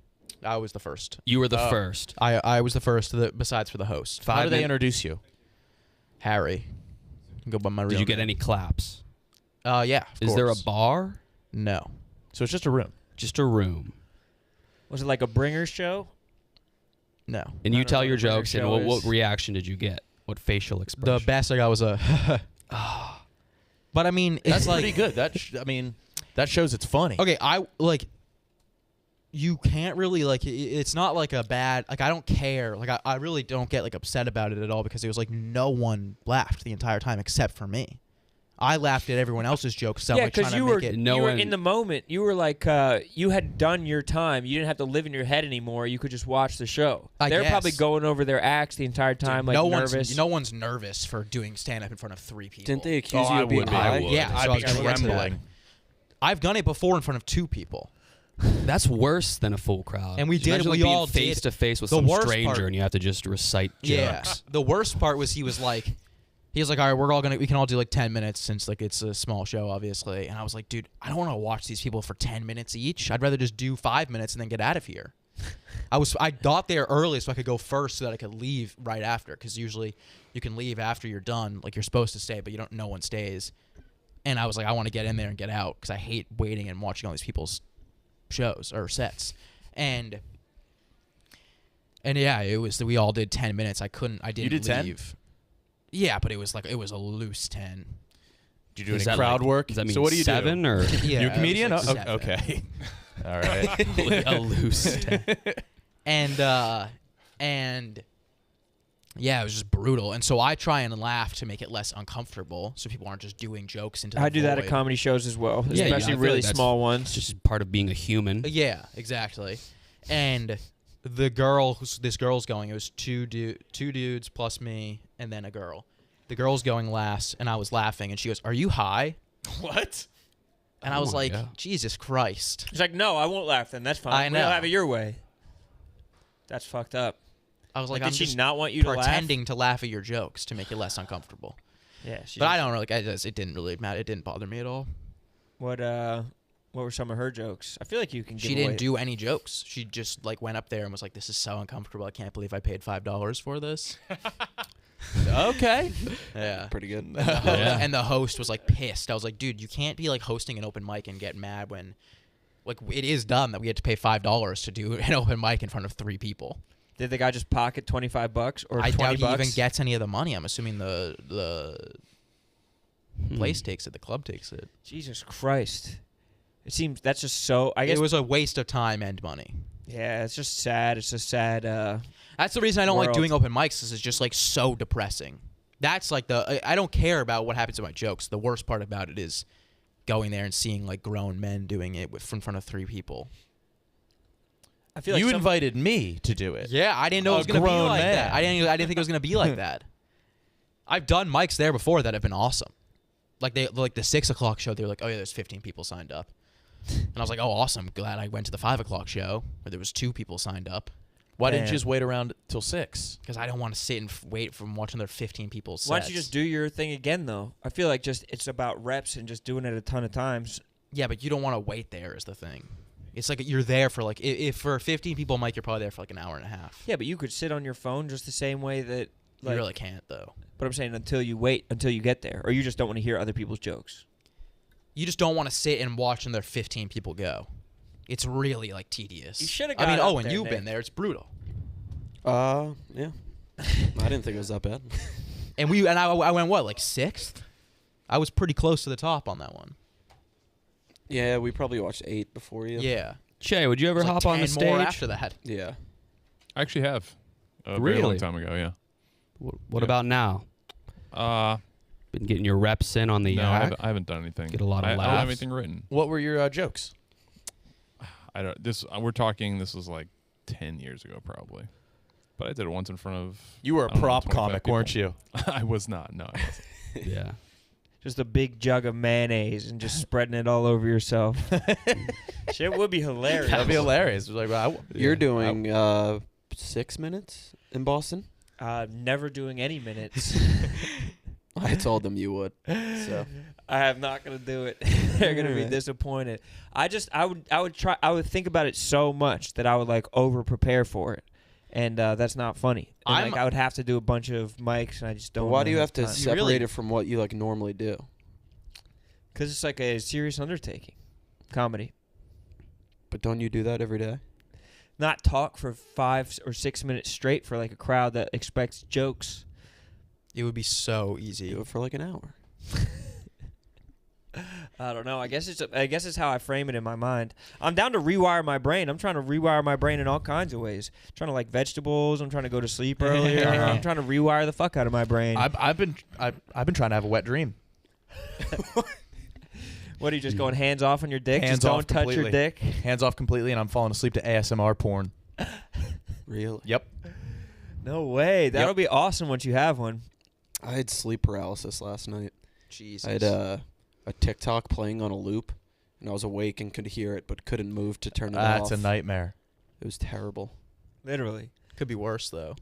I was the first. You were the Oh. first. I was the first, besides for the host. How do they min- introduce you? Harry. can go by my real Did you get name. any claps? Yeah. Is there a bar? No. So it's just a room. Just a room. Was it like a bringer show? No. And I you don't tell know your what a bringer jokes, and show what is. reaction did you get? What facial expression? The best I got was a. But I mean, it's That's like pretty good. I mean, that shows it's funny. okay. I like. You can't really like. It's not like a bad. Like I don't care. Like I really don't get like upset about it at all because it was like no one laughed the entire time except for me. I laughed at everyone else's jokes. So I'm Yeah, like, trying because to you make were it. No you were one- in the moment. You were like you had done your time. You didn't have to live in your head anymore. You could just watch the show. I They're probably guess. going over their acts the entire time, like no nervous. one's nervous for doing stand up in front of 3 people. Didn't they accuse Oh, you I of being would be. high? I would. Yeah, I'd so I be was gonna get to that. trembling. I've done it before in front of 2 people. That's worse than a full crowd. And we did- Imagine we being all did. face to face with The some worst stranger, part- and you have to just recite jokes. Yeah. The worst part was he was like, all right, we can all do like 10 minutes since like it's a small show, obviously. And I was like, dude, I don't want to watch these people for 10 minutes each. I'd rather just do 5 minutes and then get out of here. I got there early so I could go first so that I could leave right after. Because usually you can leave after you're done, like you're supposed to stay, but no one stays. And I was like, I want to get in there and get out because I hate waiting and watching all these people's shows or sets. And yeah, it was we all did 10 minutes. I didn't You did 10? leave. Yeah, but it was a loose 10. Did you do Is any that crowd like- work? Does that mean so what do you 7 do? or Yeah, You it a comedian? was like Oh, 7. okay. All right. a loose 10? And yeah, it was just brutal. And so I try and laugh to make it less uncomfortable, so people aren't just doing jokes into the I do that at void. comedy shows as well, Yeah, especially I feel really like that's- small It's ones. just part of being a human. Yeah, exactly. And the girl, this girl's going. It was two dudes plus me, and then a girl. The girl's going last, and I was laughing, and she goes, "Are you high?" What? And I was Come on, like, yeah. Jesus Christ. She's like, no, I won't laugh then. That's fine. I We'll know. have it your way. That's fucked up. I was like, Did I'm she just not want you to laugh? pretending to laugh at your jokes to make it less uncomfortable. Yeah. But I don't really. It didn't really matter. It didn't bother me at all. What were some of her jokes? I feel like you can give She away. didn't do any jokes. She just like went up there and was like, "This is so uncomfortable. I can't believe I paid $5 for this." Okay. Yeah. Pretty good. Yeah. And the host was like pissed. I was like, dude, you can't be like hosting an open mic and get mad when like it is done that we had to pay $5 to do an open mic in front of 3 people. Did the guy just pocket $25 or I 20 doubt he bucks? even gets any of the money. I'm assuming the place takes it, the club takes it. Jesus Christ. It seems that's just so. I guess It was a waste of time and money. yeah. It's just sad. It's just sad. That's the reason I don't like World. doing open mics. This is just like so depressing. That's like I don't care about what happens to my jokes. The worst part about it is going there and seeing like grown men doing it in front of 3 people. I feel like You some- invited me to do it. Yeah, I didn't know it A was gonna be grown like man. that. I didn't think it was gonna be like that. I've done mics there before that have been awesome. Like the 6 o'clock show, they were like, "Oh yeah, there's 15 people signed up," and I was like, "Oh, awesome! Glad I went to the 5 o'clock show where there was 2 people signed up." Why didn't Man. you just wait around till 6? Because I don't want to sit and wait from watching their 15 people. Why don't you just do your thing again though? I feel like just it's about reps and just doing it a ton of times. Yeah, but you don't want to wait there is the thing. It's like you're there for like if for a 15 people mic, you're probably there for like an hour and a half. Yeah, but you could sit on your phone just the same way that. Like, You really can't though. But I'm saying until you get there, or you just don't want to hear other people's jokes. You just don't want to sit and watch and their 15 people go. It's really like tedious. You shoulda I mean, got up Owen, there, you've Nick. been there. It's brutal. Yeah. I didn't think it was that bad. And I went what, like 6th? I was pretty close to the top on that one. Yeah, we probably watched 8 before you. Yeah. Che, would you ever It was like hop on the 10 more stage? after that. Yeah. I actually have. A very long Really? time ago, yeah. What Yeah. about now? Been getting your reps in on the No, I yak? haven't done anything. Get a lot of I don't laughs. have anything written. What were your jokes? I don't. This we're talking. This was like 10 years ago, probably. But I did it once in front of. You were a I don't know, prop 25 comic, people. weren't you? I was not. No, I wasn't. Yeah. Just a big jug of mayonnaise and just spreading it all over yourself. Shit would be hilarious. That'd be hilarious. It was like, You're doing 6 minutes in Boston? Never doing any minutes. I told them you would. So I am not gonna do it. They're gonna be Alright. disappointed. I would think about it so much that I would like over prepare for it, and that's not funny. And, I'm- like I would have to do a bunch of mics, and I just But don't. why do you have to time. separate really- it from what you like normally do? Because it's like a serious undertaking, comedy. But don't you do that every day? Not talk for 5 or 6 minutes straight for like a crowd that expects jokes. It would be so easy. Do it for like an hour. I don't know. I guess it's how I frame it in my mind. I'm down to rewire my brain. I'm trying to rewire my brain in all kinds of ways. I'm trying to like vegetables. I'm trying to go to sleep earlier. I'm trying to rewire the fuck out of my brain. I've been trying to have a wet dream. What are you just going hands off on your dick? Hands just don't off touch completely. your dick. Hands off completely, and I'm falling asleep to ASMR porn. Really? Yep. No way. That'll be awesome once you have one. I had sleep paralysis last night. Jesus. I had a TikTok playing on a loop, and I was awake and could hear it, but couldn't move to turn it off. That's a nightmare. It was terrible. Literally. Could be worse though.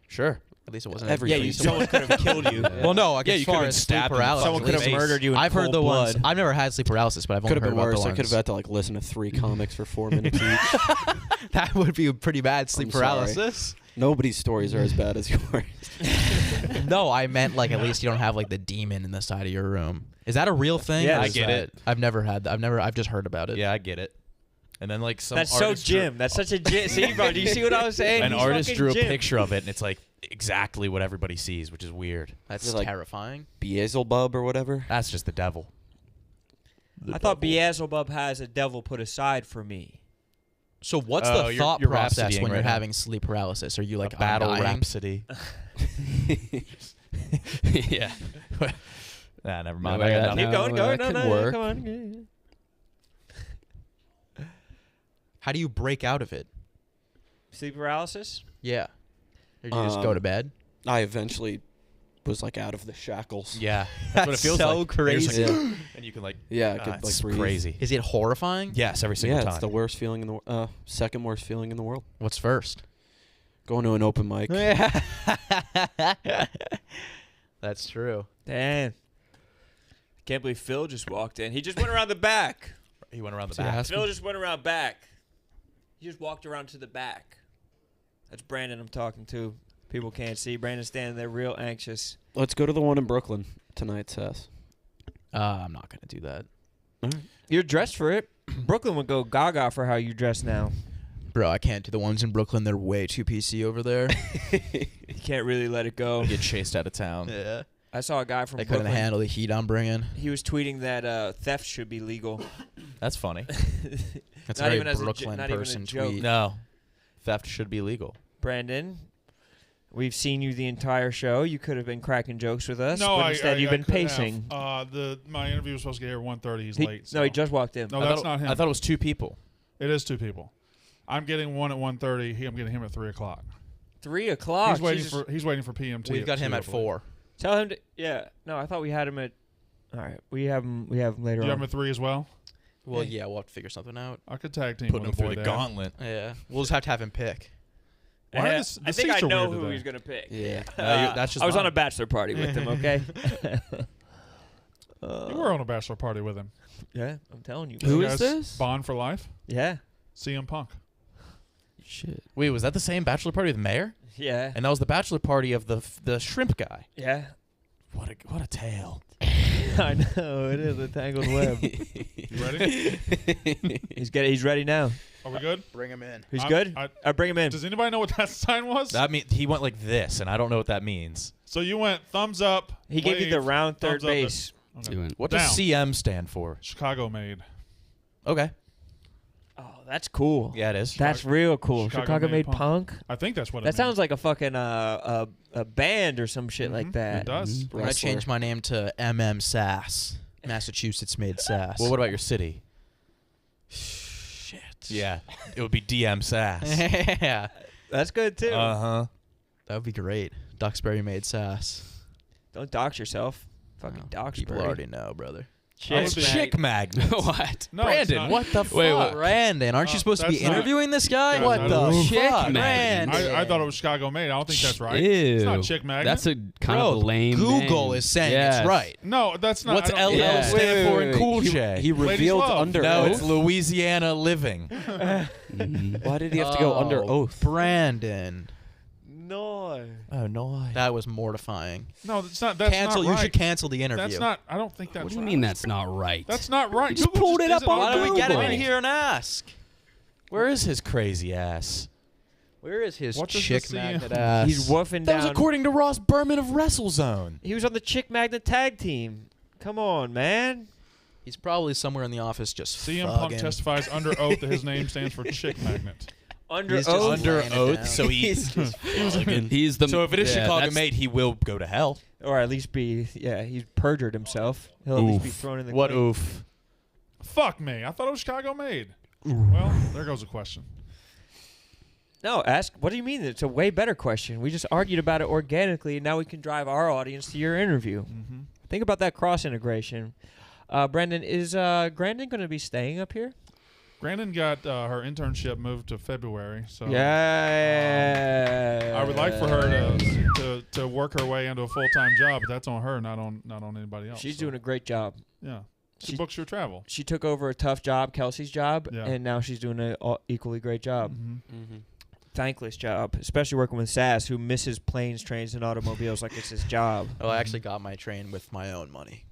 Sure. At least it wasn't. Every Yeah, Everything. someone could have killed you. Well, no. I guess you as far could've as sleep stabbed him. paralysis. Someone could have murdered you in I've heard cold the blood. ones. I've never had sleep paralysis, but I've Could only have heard been about worse. the I could have ones. had to like listen to 3 comics for 4 minutes each. That would be pretty bad sleep I'm sorry. paralysis. Nobody's stories are as bad as yours. No, I meant like at least you don't have like the demon in the side of your room. Is that a real thing? Yeah, or I is get that- it. I've never had that. I've just heard about it. Yeah, I get it. And then like some That's so artist Jim. That's such a Jim. See, bro, do you see what I was saying? An He's artist fucking drew a Jim. picture of it, and it's like exactly what everybody sees, which is weird. That's Is it like- terrifying. Beelzebub or whatever. That's just the devil. I thought Beelzebub has a devil put aside for me. So what's Oh, the you're- thought you're process rhapsodying when you're right now. having sleep paralysis? Are you like a battle I'm dying? rhapsody. Yeah. Nah, never mind. No, I got that- nothing. Keep going, that no, could no, work. come on. How do you break out of it? Sleep paralysis? Yeah. Or do you just go to bed? I eventually was like out of the shackles. Yeah, that's what it feels so like. crazy. You're just Yeah, like, and you can like, yeah, I could like it's breathe. crazy. Is it horrifying? Yes, every single Yeah, time. it's the worst feeling in the second worst feeling in the world. What's first? Going to an open mic. That's true. Damn. I can't believe Phil just walked in. He just went around the back. He went around the So back. ask Phil just went around back. He just walked around to the back. That's Brandon I'm talking to. People can't see. Brandon's standing there real anxious. Let's go to the one in Brooklyn tonight, Seth. I'm not gonna do that, You're dressed for it. Brooklyn would go gaga for how you dress now. bro. I can't do the ones in Brooklyn. They're way too PC over there. You can't really let it go. Get chased out of town. Yeah. I saw a guy from They couldn't Brooklyn. handle the heat I'm bringing. He was tweeting that theft should be legal. That's funny. That's Not a even very as a jo- Brooklyn not even a person joke. tweet. No, theft should be legal. Brandon, we've seen you the entire show. You could have been cracking jokes with us, No, but I instead you've been could pacing. have. My interview was supposed to get here at 1:30. He's He- late. No, he so- just walked in. No, I that's thought, not him. I thought it was 2 people. It is 2 people. I'm getting one at 1:30. I'm getting him at 3 o'clock. 3 o'clock. He's waiting Jesus. for PMT. We've got him 2, I at believe. 4. Tell him to. Yeah. No, I thought we had him at. All right, we have him. We have him later Do you have on. him at 3 as well? Well, yeah, we'll have to figure something out. I could tag team Putting with him the through boy the there. gauntlet. Yeah, we'll just have to have him pick. Why are Yeah, the I think I seats are know weird who today? he's gonna pick. Yeah. That's just I was mine. on a bachelor party with him. Okay. You were on a bachelor party with him. Yeah, I'm telling you. Who You is guys this? Bond for life. Yeah. CM Punk. Shit. Wait, was that the same bachelor party with Mayor? Yeah. And that was the bachelor party of the shrimp guy. Yeah. What a tale. I know it is a tangled web. You ready? He's ready now. Are we good? Bring him in. He's I'm- good. I- I bring him in. Does anybody know what that sign was? That mean he went like this, and I don't know what that means. So you went thumbs up. He gave you the wave, round third thumbs up, base. Okay. Doing. What Down. does CM stand for? Chicago made. Okay. Oh, that's cool. Yeah, it is. That's real cool. Chicago Chicago made made punk. I think that's what it That means. sounds like a fucking a band or some shit like Mhm, that. It does. I'm gonna Wrestler. change my name to Sass. Massachusetts made sass. Well, what about your city? Shit. Yeah, it would be DM Sass. Yeah. That's good too. Uh-huh. That would be great. Duxbury made sass. Don't dox yourself. Fucking Well, dox. People already know, brother. It's Chick Magnet. What? No, Brandon, it's not. what the Wait, fuck? Brandon, aren't you supposed to be that's not- interviewing this guy? Yeah, What no, the no. Chick fuck? Magnet. I thought it was Chicago made. I don't think that's right. Ew. It's not Chick Magnet. That's a kind Bro, of a lame Google name. is saying Yes. it's right. No, that's not. What's I don't- LL Yeah. stand for in Cool He J? revealed love. under No, oath. it's Louisiana Living. Mhm. Why did he have to go under Oh, oath? Brandon. why? Oh no! That was mortifying. No, that's not. That's Cancel. not right. You should cancel the interview. That's not. I don't think that's. What do you right. mean that's not right? That's not right. You just Google pulled it up isn't on Why don't we get him in Google. here and ask? Where is his crazy ass? Where is his What does chick the magnet CM ass? He's woofing That was down. according to Ross Berman of WrestleZone. He was on the Chick Magnet tag team. Come on, man. He's probably somewhere in the office just CM fucking. Punk testifies under oath that his name stands for Chick Magnet. Under He's just oath. Under laying it oath, down. so he. He's the. So if it is yeah, Chicago that's- made, he will go to hell. Or at least be, he's perjured himself. He'll at least be Oof. thrown in the What clink. oof? Fuck me. I thought it was Chicago made. Well, there goes a question. No, ask. What do you mean? It's a way better question. We just argued about it organically, and now we can drive our audience to your interview. Mm-hmm. Think about that cross integration. Brendan, is Grandin going to be staying up here? Brandon got her internship moved to February, so Yeah. I would like for her to work her way into a full-time job, but that's on her, not on anybody else. She's so, doing a great job. yeah. She she- books your travel. She took over a tough job, Kelsey's job, Yeah. and now she's doing an equally great job. Mm-hmm. Thankless job, especially working with Sass, who misses planes, trains, and automobiles like it's his job. Oh, I actually got my train with my own money.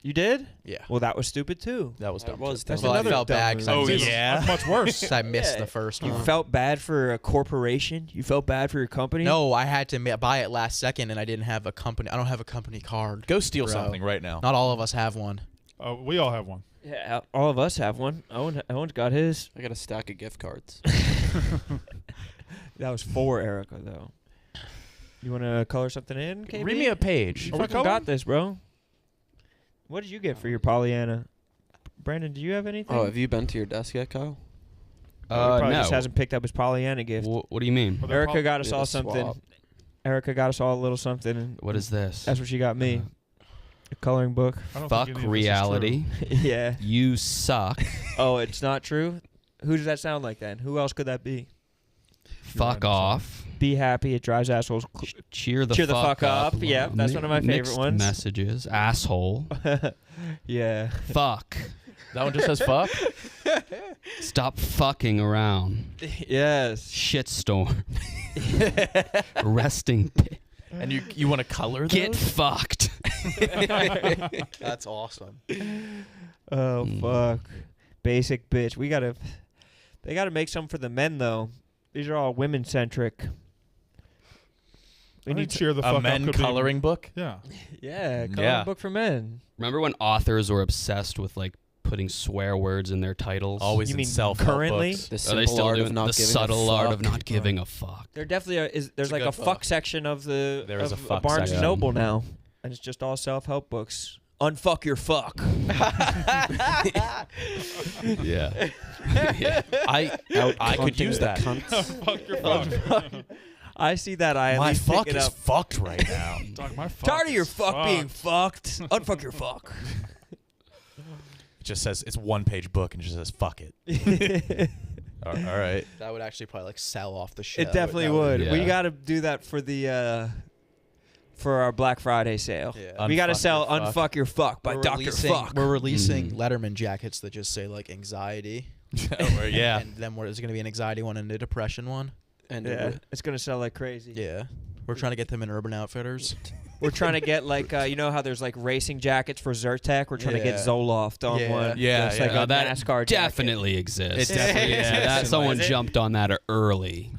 You did? Yeah. Well, that was stupid too. That was That dumb. was That's Well, I another felt dumb bad 'cause I move. missed- That's much worse. 'Cause I missed Yeah. the first You one. felt bad for a corporation? You felt bad for your company? No, I had to buy it last second, and I didn't have a company. I don't have a company card. Go steal Bro. something right now. Not all of us have one. We all have one. Yeah, all of us have one. Owen's got his. I got a stack of gift cards. That was for Erica, though. You want to color something in, KB? Read me a page. You Are we fucking coloring? got this, bro. What did you get for your Pollyanna? Brandon, do you have anything? Oh, have you been to your desk yet, Kyle? He probably no. just hasn't picked up his Pollyanna gift. What do you mean? But they're Erica got us Yeah, all the something. swap. Erica got us all a little something. And What is this? That's what she got me. A coloring book. I don't Fuck think any of this is reality. Yeah. You suck. Oh, it's not true? Who does that sound like then? Who else could that be? Fuck right, off. Be happy. It drives assholes. Cheer the Cheer the fuck fuck up. Yeah, that's one of my favorite Mixed ones. Messages. Asshole. Yeah. Fuck. That one just says fuck. Stop fucking around. Yes. Shitstorm. Resting. And you want to color Get those? fucked. That's awesome. Oh fuck. Basic bitch. They gotta make some for the men though. These are all women centric. I think cheer the fuck A up men could be- coloring book. Yeah. Yeah, coloring Yeah. book for men. Remember when authors were obsessed with like putting swear words in their titles? Always You in mean self-help currently? books. The Are simple they still art doing of not the giving subtle a art fuck. of not giving a fuck? There definitely there's a like good a book. fuck section of the There is of a fuck Barnes section. and Noble now, and it's just all self-help books. Unfuck your fuck. Yeah. I could Cunting use the that. cunts. Fuck your fuck. I see that. I at My least pick fuck it is up. fucked right now. Dog, my fuck Tired of your is fuck being fucked. Unfuck your fuck. It just says it's one-page book and it just says fuck it. All right. That would actually probably like sell off the show. It definitely That would. yeah. We got to do that for the for our Black Friday sale. Yeah. We got to Unfuck sell your fuck. "Unfuck Your Fuck" by We're Dr. releasing- Fuck. We're releasing Mhm. Letterman jackets that just say like anxiety. Yeah. And then there's going to be an anxiety one and a depression one. And Yeah, it's gonna sell like crazy. Yeah. We're trying to get them in Urban Outfitters. We're trying to get like you know how there's like racing jackets for Zyrtec. We're trying to get Yeah. Zoloft on Yeah. one. Yeah, It's yeah. like a that NASCAR jacket. definitely exists. It definitely yeah, exists. that someone Is it? jumped on that early.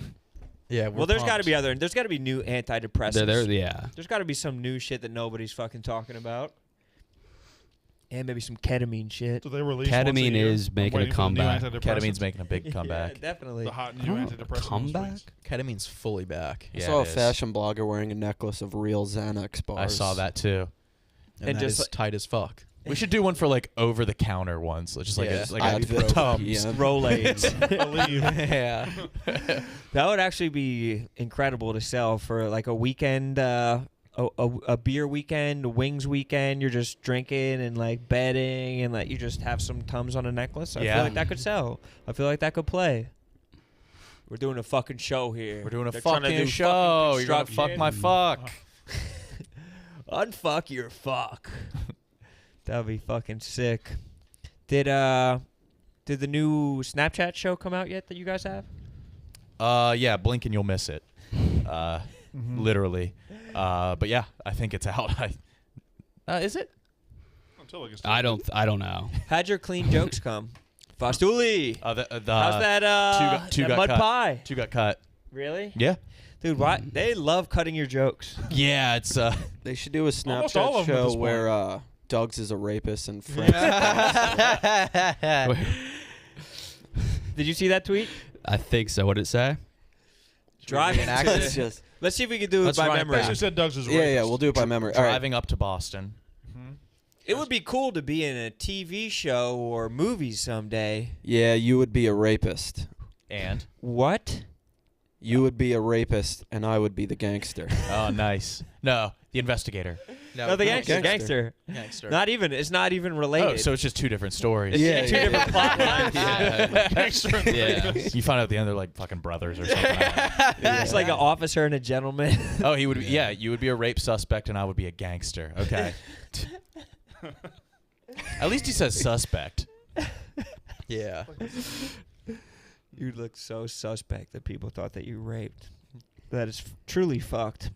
Yeah. Well, there's got to be there's got to be new antidepressants. Yeah. There's got to be some new shit that nobody's fucking talking about. And maybe some ketamine shit. So they release Ketamine once a year. is I'm making a waiting for the new comeback. antidepressants. Ketamine's making a big comeback. Yeah, definitely. The hot new I don't know, antidepressant. comeback? was Ketamine's fully back. I Yeah, saw a it is. fashion blogger wearing a necklace of real Xanax bars. I saw that too. And, And that just is like- tight as fuck. We should do one for like over-the-counter ones, just like Yeah. a, like I'd a vote Tums. PM. Rolaids. Believe. Yeah. That would actually be incredible to sell for like a weekend, a beer weekend, a wings weekend. You're just drinking and like betting, and like you just have some Tums on a necklace. I Yeah. feel like that could sell. I feel like that could play. We're doing a fucking show here. We're doing a They're trying to fucking do show. fucking You're gonna fuck construction. my fuck. Unfuck your fuck. That would be fucking sick. Did the new Snapchat show come out yet that you guys have? Yeah, blink and you'll miss it. literally. But yeah, I think it's out. Is it? Until it gets I don't know. How'd your clean jokes come? Fastuli. The How's that? two that got mud cut. pie. 2 got cut. Really? Yeah. Dude, why? They love cutting your jokes. Yeah, it's They should do a Almost all Snapchat of them at show this where Doug's is a rapist and Frank. Did you see that tweet? I think so. What did it say? Driving. Let's just Let's see if we can do Let's it by run it memory. Basically said Doug's is yeah, we'll do it by memory. All right. driving up to Boston. It would be cool to be in a TV show or movie someday. Yeah, you would be a rapist. And? What? You would be a rapist, and I would be the gangster. Oh, nice. No, the investigator. No, the gangster. Gangster. Not even. It's not even related. Oh, so it's just 2 different stories. Yeah, Two different plot lines. Yeah. You find out at the end they're like fucking brothers or something. It's like an officer and a gentleman. Oh, he would. Yeah, you would be a rape suspect, and I would be a gangster. Okay. At least he says suspect. Yeah. You look so suspect that people thought that you raped. That is truly fucked.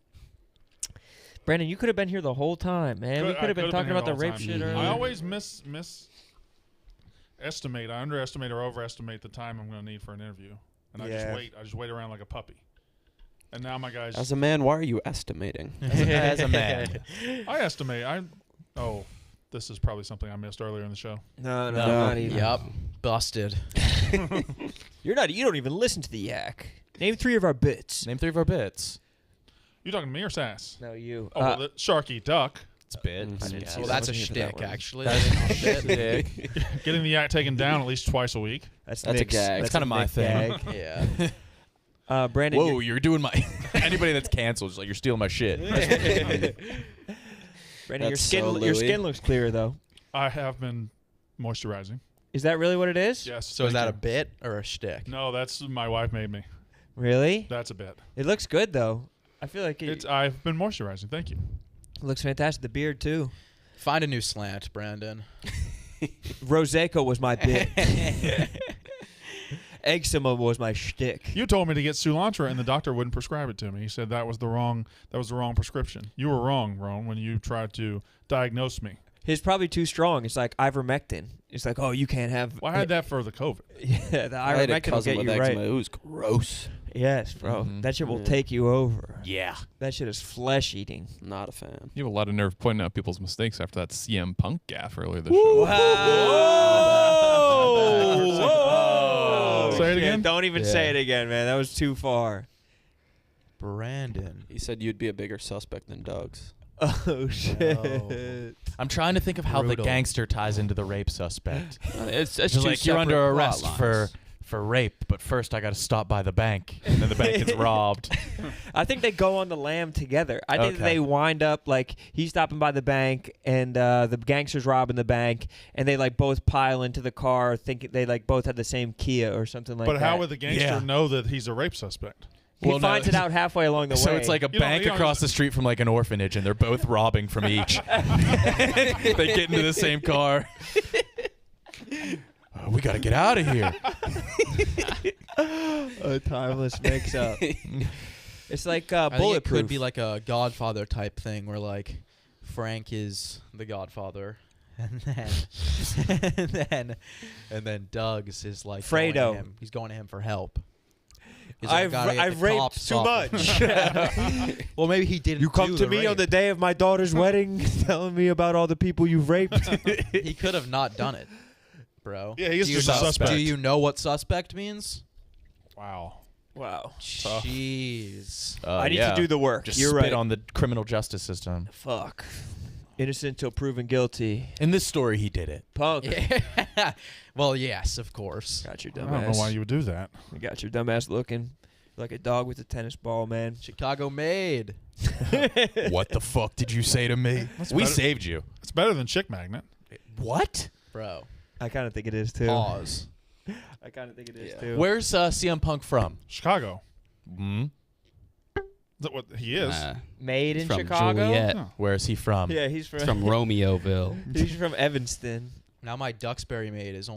Brandon, you could have been here the whole time, man. We could have been talking about the rape shit earlier. I always underestimate or overestimate the time I'm going to need for an interview, and I just wait around like a puppy. And now my guys. As a man, why are you estimating? As a man. I estimate. This is probably something I missed earlier in the show. No, No. not even. Yep. Busted. You don't even listen to the Yak. Name 3 of our bits. Name 3 of our bits. You talking to me or Sass? No, you. Oh, well, the Sharky Duck. It's bit. I didn't see Well, that. that's a Wasn't here for that shtick, one. actually. That's That's a shtick. Getting the yak taken down at least twice a week. That's a Nick's- gag. That's kinda my Nick thing. gag. Yeah. Brandon. Whoa, you're doing my. Anybody that's canceled is like, you're stealing my shit. Brandon, your That's skin. so Your Louis. skin looks clearer though. I have been moisturizing. Is that really what it is? Yes. So is thank that a you. bit or a shtick? No, that's my wife made me. Really? That's a bit. It looks good though. I feel like I've been moisturizing. Thank you. looks fantastic. The beard too. Find a new slant, Brandon. Roseco was my bit. Eczema was my shtick. You told me to get cilantro, and the doctor wouldn't prescribe it to me. He said that was the wrong prescription. You were wrong, Ron, when you tried to diagnose me. His probably too strong. It's like ivermectin. It's like, oh, you can't have. Well, I had that for the COVID. Yeah, the I had a ivermectin will cousin get with you eczema. right. It was gross. Yes, bro. Mhm. That shit will Yeah. take you over. Yeah. That shit is flesh eating. Not a fan. You have a lot of nerve pointing out people's mistakes after that CM Punk gaffe earlier this Whoa! show. Whoa! Say it Shit, again? Don't even say it again, man. That was too far. Brandon. He said you'd be a bigger suspect than Doug's. Oh shit! No. I'm trying to think of how the Brutal. gangster ties into the rape suspect. It's It's two like you're under separate arrest plot for lines. rape, but first I got to stop by the bank, and then the bank gets robbed. I think they go on the lam together. I think Okay. they wind up like he's stopping by the bank and the gangster's robbing the bank, and they like both pile into the car, thinking they like both have the same Kia or something like But that. how would the gangster Yeah. know that he's a rape suspect? He Well, no, finds it out halfway along the way. So it's like a You don't- bank you don't- across the street from like an orphanage, and they're both robbing from each. They get into the same car. We got to get out of here. a timeless mix-up. It's like I think it bulletproof. could be like a Godfather type thing where like Frank is the Godfather, and then Doug's is like going to Fredo. him. He's going to him for help. He's like, "Gotta get I've the raped cops too off much. him." Well, maybe he didn't. You come do to the me on rape. the day of my daughter's wedding, telling me about all the people you've raped. He could have not done it, bro. Yeah, he's Do you just a know- suspect. Do you know what suspect means? Wow. Wow. Tough. Jeez. I need to do the work. Just You're spit right. on the criminal justice system. Fuck. Innocent till proven guilty. In this story, he did it. Punk. Yeah. Well, yes, of course. Got your I dumbass. don't know why you would do that. You got your dumbass looking like a dog with a tennis ball, man. Chicago made. What the fuck did you say to me? We better- saved you. It's better than Chick Magnet. What? Bro. I kind of think it is too. Pause. I kind of think it is Yeah. too. Where's CM Punk from? Chicago. Hmm? Is that what he is? Made in from Chicago? Juliet. Oh. Where is he from? Yeah, he's from It's from Romeoville. he's from Evanston. Now my Duxbury maid is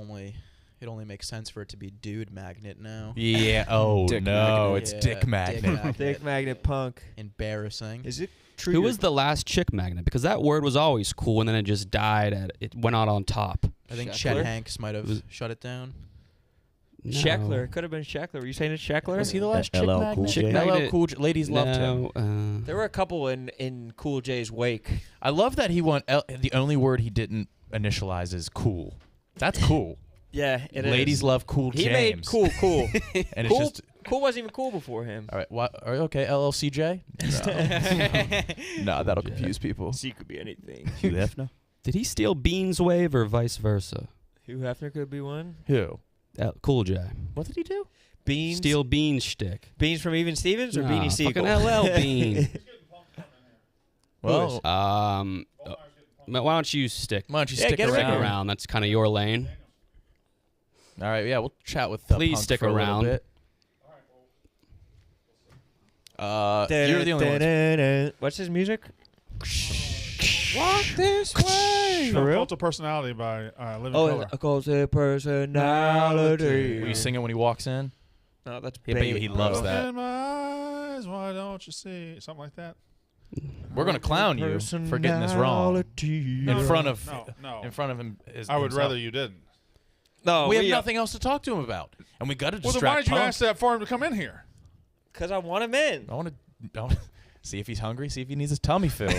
It only makes sense for it to be dude magnet now. Yeah. Oh Dick no, magnet. it's Yeah, dick magnet. Dick magnet punk. Embarrassing. Is it true? Who was the last chick magnet? Because that word was always cool, and then it just died. It went out on top. I think Sheckler? Chet Hanks might have shut it down. No. Sheckler? It could have been Sheckler. Were you saying it's Sheckler? Was he the last chick LL magnet? Cool J. LL Cool J. Ladies loved him. No, There were a couple in Cool J's wake. I love that he went. The only word he didn't initialize is cool. That's cool. Yeah, it Ladies is. love Cool He James. made cool. and Cool, it's just cool wasn't even cool before him. all right. What? Okay, LLCJ. No, that'll confuse people. C could be anything. Hugh Hefner. Did he steal Bean's wave or vice versa? Hugh Hefner could be one. Who? Cool J. What did he do? Beans. Steal Bean's shtick. Beans from Even Stevens or Nah, Beanie Siegel? fucking LL Bean. Well, Why don't you stick? why don't you Yeah, stick get Stick around? around. That's kind of your lane. All right. Yeah, we'll chat with. Please Punk stick for a little around. bit. You're the only one. What's his music? Walk this way. For real? Cult of Personality by Living Oh, Color. it calls it personality. Will you sing it when he walks in? No, that's Yeah, but he loves Look that. in my eyes, why don't you see? Something like that. We're gonna clown you for getting this wrong in front of No. in front of him. I would rather you didn't. No, We have nothing else to talk to him about, and we got to Well, distract. then why did you Punk. ask that for him to come in here? Because I want him in. I want to see if he's hungry. See if he needs his tummy filled.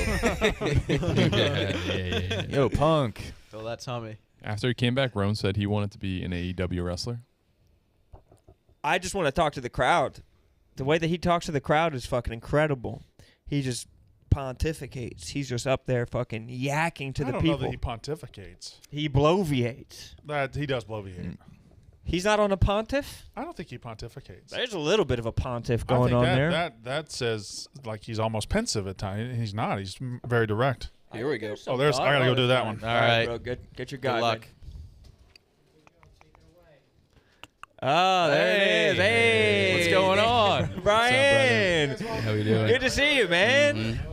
yeah. Yo, Punk. Fill that tummy. After he came back, Roan said he wanted to be an AEW wrestler. I just want to talk to the crowd. The way that he talks to the crowd is fucking incredible. He just pontificates. He's just up there fucking yakking to I the don't people. know that he pontificates. He bloviates. That he does bloviate. He's not on a pontiff? I don't think he pontificates. There's a little bit of a pontiff I going think on that, there. That says like he's almost pensive at times. He's not. He's very direct. Here we go. Oh, there's. I gotta go do that one. All right. bro. Get your Good guy. luck. man. Oh, there it is. Hey. What's going on? Brian. How we doing? Good to see you, man. Mm-hmm.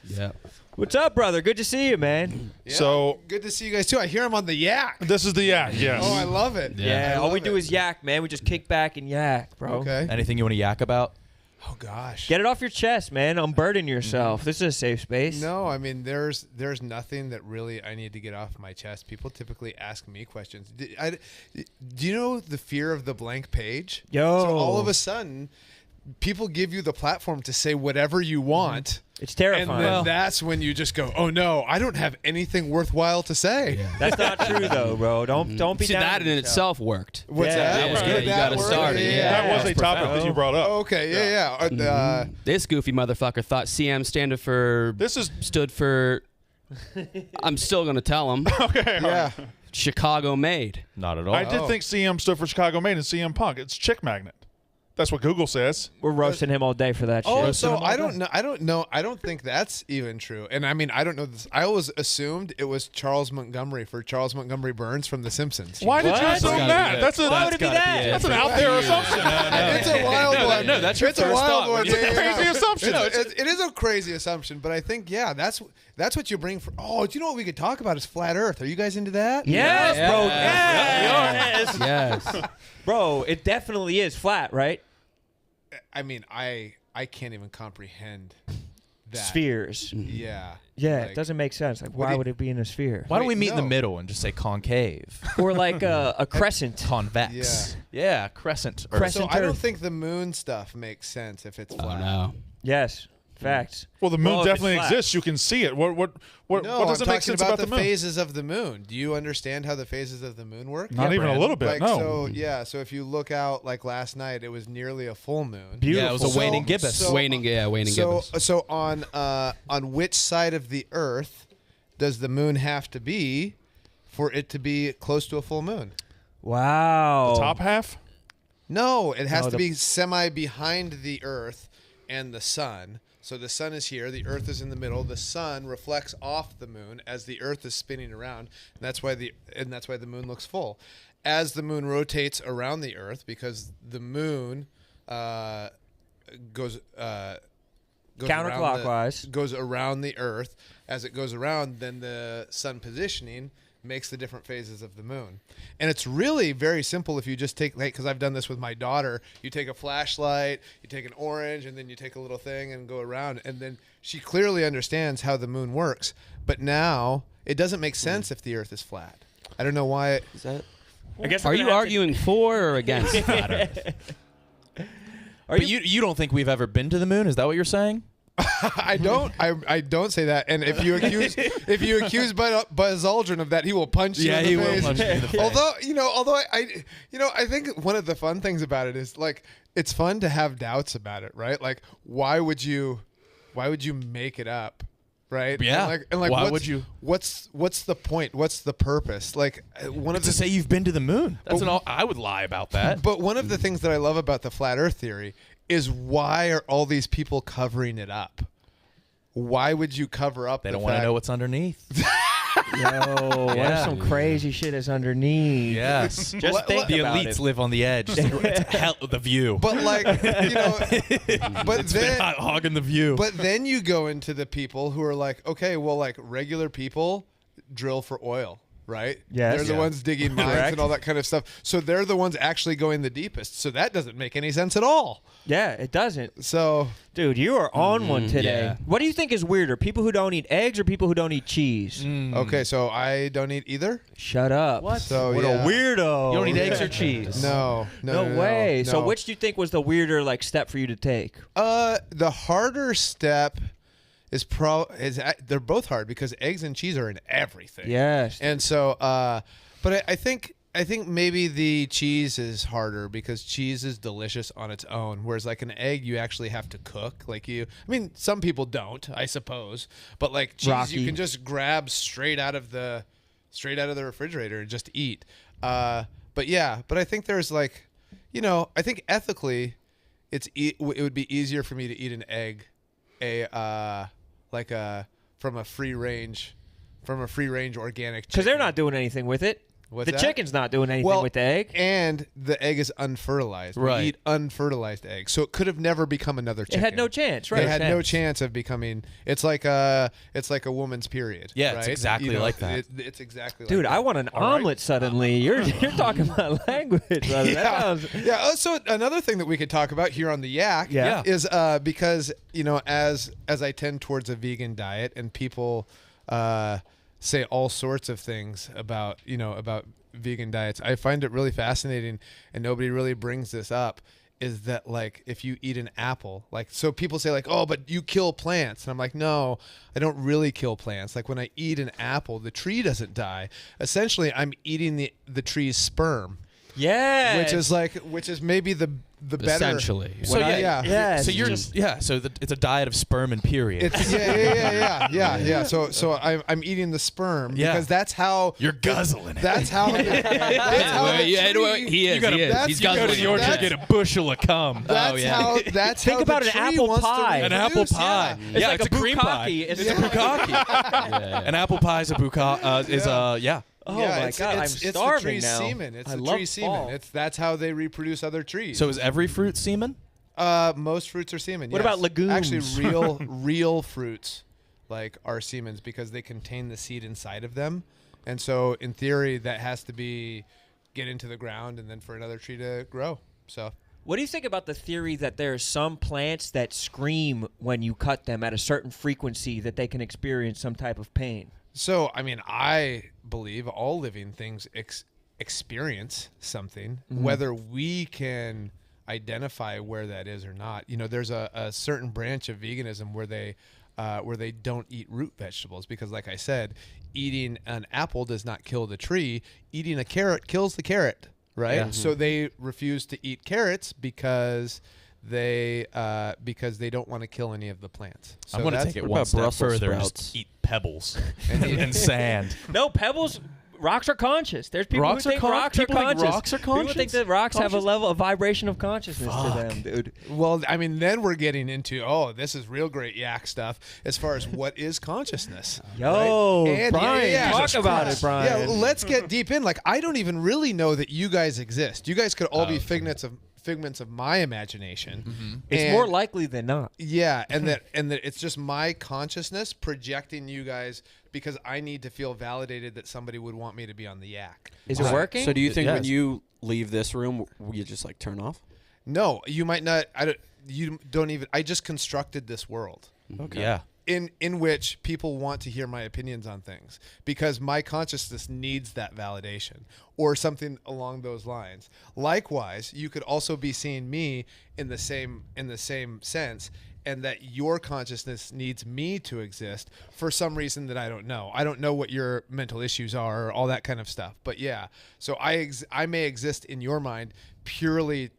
Yeah. What's up, brother? Good to see you, man. Yeah, So- good to see you guys too. I hear him on the Yak. This is the Yak. Yes. Oh, I love it. Yeah, I all we love do it. is yak, man. We just kick back and yak, bro. Okay. Anything you want to yak about? Oh gosh. Get it off your chest, man. Unburden yourself. This is a safe space. No, I mean there's nothing that really I need to get off my chest. People typically ask me questions. Do you know the fear of the blank page? Yo. So all of a sudden, people give you the platform to say whatever you want. It's terrifying. And then that's when you just go, oh no, I don't have anything worthwhile to say. That's not true, though, bro. Don't be See, down that on in yourself. itself worked. What's Yeah, that? that was Did good. You that gotta work? start it, yeah. That was That's a topic that you brought up. Oh, okay, yeah. This goofy motherfucker thought CM This is stood for. I'm still gonna tell him. okay. all Yeah. right. Chicago made. Not at all. I did think CM stood for Chicago Made and CM Punk. It's Chick Magnet. That's what Google says. We're roasting him all day for that shit. Oh, so I don't know. I don't think that's even true. And I mean, I don't know this. I always assumed it was Charles Montgomery for Charles Montgomery Burns from The Simpsons. Why did you What? assume Gotta be that? it. That's a Why would it be that? that's an out there assumption. It's a wild one. no, that's your it's a first wild thought one. when you- It's a crazy assumption. It is a crazy assumption, but I think that's what you bring for. Oh, do you know what we could talk about is flat Earth? Are you guys into that? Yes, bro. Yeah. Yes. Yes. Bro, it definitely is flat, right? I mean, I can't even comprehend that. Spheres. Yeah. Yeah, Like, it doesn't make sense. Like, what why do you- would it be in a sphere? Why don't we Wait, meet in the no. middle and just say concave? Or like a crescent. Convex. Yeah, crescent. Earth. Crescent So I don't Earth. think the moon stuff makes sense if it's Oh flat. no. Yes, facts. Well, the moon Well, if it's definitely flat. exists. You can see it. What No, doesn't I'm make talking sense about about the moon? phases of the moon. Do you understand how the phases of the moon work? Not even a little bit. Like no. so, yeah. So if you look out, like last night, it was nearly a full moon. Beautiful. Yeah, it was a waning gibbous. So- waning So, gibbous. so on which side of the Earth does the moon have to be for it to be close to a full moon? Wow. Top half. No, it has No, to the- be semi behind the Earth and the sun. So the sun is here, the Earth is in the middle. The sun reflects off the moon as the Earth is spinning around, and that's why the moon looks full. As the moon rotates around the Earth, because the moon goes Counterclockwise. goes around the Earth. As it goes around, then the sun positioning makes the different phases of the moon. And it's really very simple if you just take, like, because I've done this with my daughter. You take a flashlight, you take an orange, and then you take a little thing and go around. And then she clearly understands how the moon works. But now it doesn't make sense if the Earth is flat. I don't know why. Is that? I guess Are you arguing for or against flat Earth? But you don't think we've ever been to the moon? Is that what you're saying? I don't say that. And if you accuse Buzz Aldrin of that, he will punch you in the face. Will punch you in the face. Although I think one of the fun things about it is, like, it's fun to have doubts about it, right? Like, why would you make it up? Right? Yeah. And like why would you? What's the point? What's the purpose? Like, To say you've been to the moon. That's I would lie about that. But one of the things that I love about the flat Earth theory is, why are all these people covering it up? Why would you cover up? They don't want to know what's underneath. Yo, what if some crazy shit is underneath? Yes. Just think the about elites it. live on the edge. It's hell, the view. But like, but then hogging the view. But then you go into the people who are like, okay, well, like, regular people drill for oil, right? Yes. They're the ones digging mines Correct. and all that kind of stuff. So they're the ones actually going the deepest. So that doesn't make any sense at all. Yeah, it doesn't. So, Dude, you are on one today. yeah. What do you think is weirder, people who don't eat eggs or people who don't eat cheese? okay, so I don't eat either. Shut up. What? So What yeah. a weirdo. You don't eat eggs or cheese? No way. So no. which do you think was the weirder like step for you to take? The harder step is they're both hard, because eggs and cheese are in everything. Yes. And so, but I think maybe the cheese is harder, because cheese is delicious on its own, whereas like an egg you actually have to cook. Like I mean, some people don't, I suppose, but like cheese you can just grab straight out of the refrigerator and just eat. But I think there's like, I think ethically, it would be easier for me to eat an egg, from a free range organic chicken. Because they're not doing anything with it. What's the that? chicken's not doing anything with the egg. And the egg is unfertilized. Right. We eat unfertilized eggs. So it could have never become another chicken. It had no chance, right? It had no chance of becoming. It's like a woman's period. Yeah, right? it's exactly like that. It's exactly Dude, like that. I want an omelet suddenly. You're talking about language, brother. That sounds... So another thing that we could talk about here on the Yak is because, as I tend towards a vegan diet, and people say all sorts of things about vegan diets, I find it really fascinating, and nobody really brings this up, is that, like, if you eat an apple, like, so people say, like, oh, but you kill plants. And I'm like, no, I don't really kill plants. Like, when I eat an apple, the tree doesn't die. Essentially, I'm eating the tree's sperm. Yeah. Which is maybe the better. Essentially. So Yeah. So you're it's a diet of sperm and period. It's yeah. So I'm eating the sperm because that's how you're guzzling it. That's how. He is. He's You go to the orchard and get a bushel of cum. That's how. That's Think how about the an tree apple wants to pie. An reproduce, apple pie. yeah. It's like it's a a cream pie. bukkake. It's a bukkake. An apple pie is a bukkake. Oh Yeah, my it's, God, it's, I'm it's starving the tree's now. semen. It's I the love tree's fall. semen. That's how they reproduce other trees. So is every fruit semen? Most fruits are semen. What yes. about legumes? Actually, real fruits are semens, because they contain the seed inside of them, and so in theory that has to get into the ground and then for another tree to grow. So. What do you think about the theory that there are some plants that scream when you cut them at a certain frequency that they can experience some type of pain? So, I mean, I believe all living things experience something, whether we can identify where that is or not. There's a certain branch of veganism where they don't eat root vegetables, because, like I said, eating an apple does not kill the tree. Eating a carrot kills the carrot, right? Yeah. So they refuse to eat carrots because they don't want to kill any of the plants. So I'm going to that's- take it What one about step Brussels further and sprouts? just eat pebbles and sand. No, rocks are conscious. There's people Rocks who are think con- rocks are people think conscious. rocks are People think conscious? that rocks have a Conscious? level of vibration of consciousness to them, dude. Well, I mean, then we're getting into, this is real great yak stuff as far as what is consciousness. Yo, right? And- Brian, talk about it, Brian. Yeah, let's get deep in. Like, I don't even really know that you guys exist. You guys could all be figments figments of my imagination. Mm-hmm. It's And- more likely than not. Yeah, and that it's just my consciousness projecting you guys because I need to feel validated that somebody would want me to be on the Yak. Is it working? So do you think when Yes. you leave this room, you just like turn off? No, you might not. You don't even. I just constructed this world Okay. Yeah. in which people want to hear my opinions on things because my consciousness needs that validation or something along those lines. Likewise, you could also be seeing me in the same sense, and that your consciousness needs me to exist for some reason that I don't know. I don't know what your mental issues are or all that kind of stuff. But yeah, so I may exist in your mind purely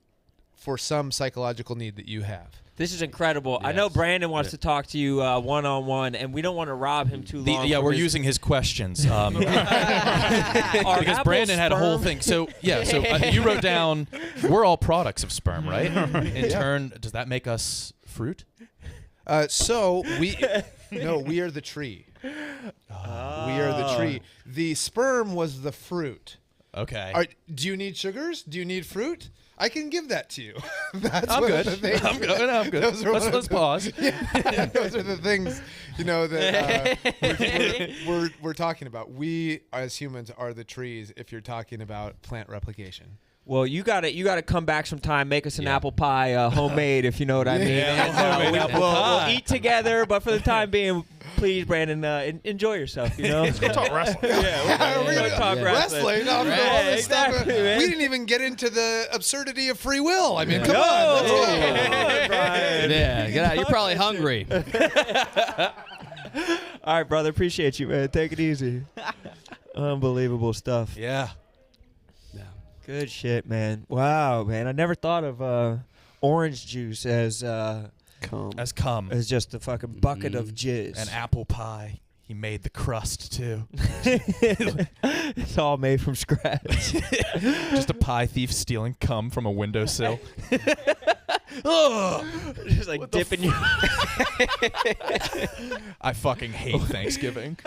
for some psychological need that you have. This is incredible. I know Brandon wants to talk to you one-on-one, and we don't want to rob him too long. Yeah, from we're his- using his questions Are because apples Brandon had a whole sperm? thing. So yeah, so you wrote down we're all products of sperm, right? In turn, does that make us fruit? So we are the tree. We are the tree. The sperm was the fruit. Okay. Do you need sugars? Do you need fruit? I can give that to you. That's I'm one good. of the things. I'm good. I'm good. Those are one of Let's the- pause. Yeah, those are the things, that we're talking about. We as humans are the trees. If you're talking about plant replication. Well, you gotta come back sometime, make us an apple pie, homemade, if you know what I mean. And, homemade apple we'll pie. eat together, but for the time being, please, Brandon, enjoy yourself. You know. Let's go talk wrestling. We're gonna talk wrestling. All Right, this stuff. exactly, man. We didn't even get into the absurdity of free will. I mean, come No. on. Let's go. Yeah, get out. You're probably hungry. All right, brother. Appreciate you, man. Take it easy. Unbelievable stuff. Yeah. Good shit, man. Wow, man. I never thought of orange juice as Come. As cum. just a fucking bucket of jizz. An apple pie. He made the crust too. It's all made from scratch. Just a pie thief stealing cum from a windowsill. Just like dipping your. I fucking hate Thanksgiving.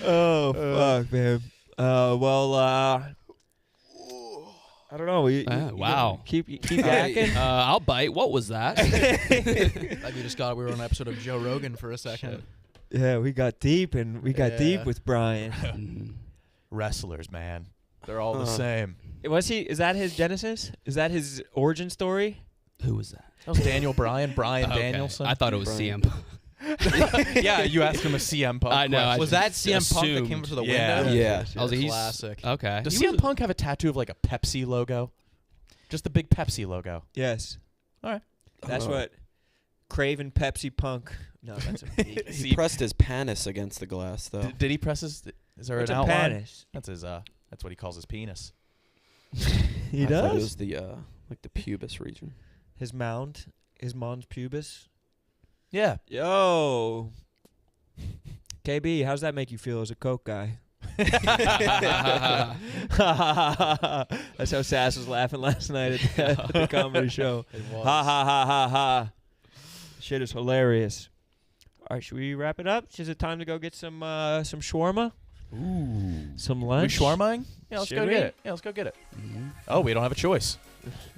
Oh fuck, man. I don't know. Wow. Keep yakking. I'll bite. What was that? Like we just got we were on an episode of Joe Rogan for a second. Yeah, we got deep, and we got deep Yeah. with Brian. Wrestlers, man. They're all the same. Was he? Is that his genesis? Is that his origin story? Who was that? That was Daniel Bryan, Brian Okay. Danielson. I thought it was Brian. CM. Yeah, you asked him a CM Punk I know, question. Was that CM Punk that assumed. came to the Yeah. window? Yeah. I was like, he's Classic. okay. Does He CM was- Punk have a tattoo of like a Pepsi logo? Just the big Pepsi logo. Yes. All right. That's Oh. what Craven Pepsi Punk. No, that's a He pressed his panis against the glass, though. Did he press his? Is there What's an a outline? panis? That's his. That's what he calls his penis. He I thought it does. was the like the pubis region. His mound, his mons pubis. Yeah. Yo, KB, how's that make you feel as a coke guy? That's how Sass was laughing last night at the comedy show. Ha ha ha ha ha. Shit is hilarious. All right, should we wrap it up? Is it time to go get some shawarma? Ooh. Some We lunch? shawarmaing? Yeah, let's Should go we? get it. Yeah, let's go get it. Oh, we don't have a choice.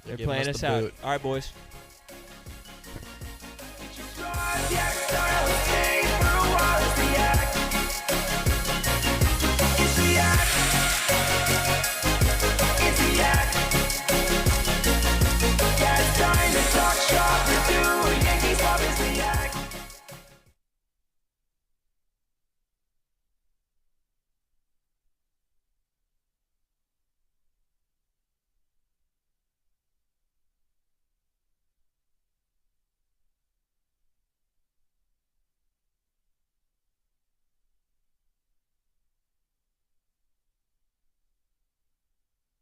They're Giving playing us us the out. boot. All right, boys. Drive, Yak style.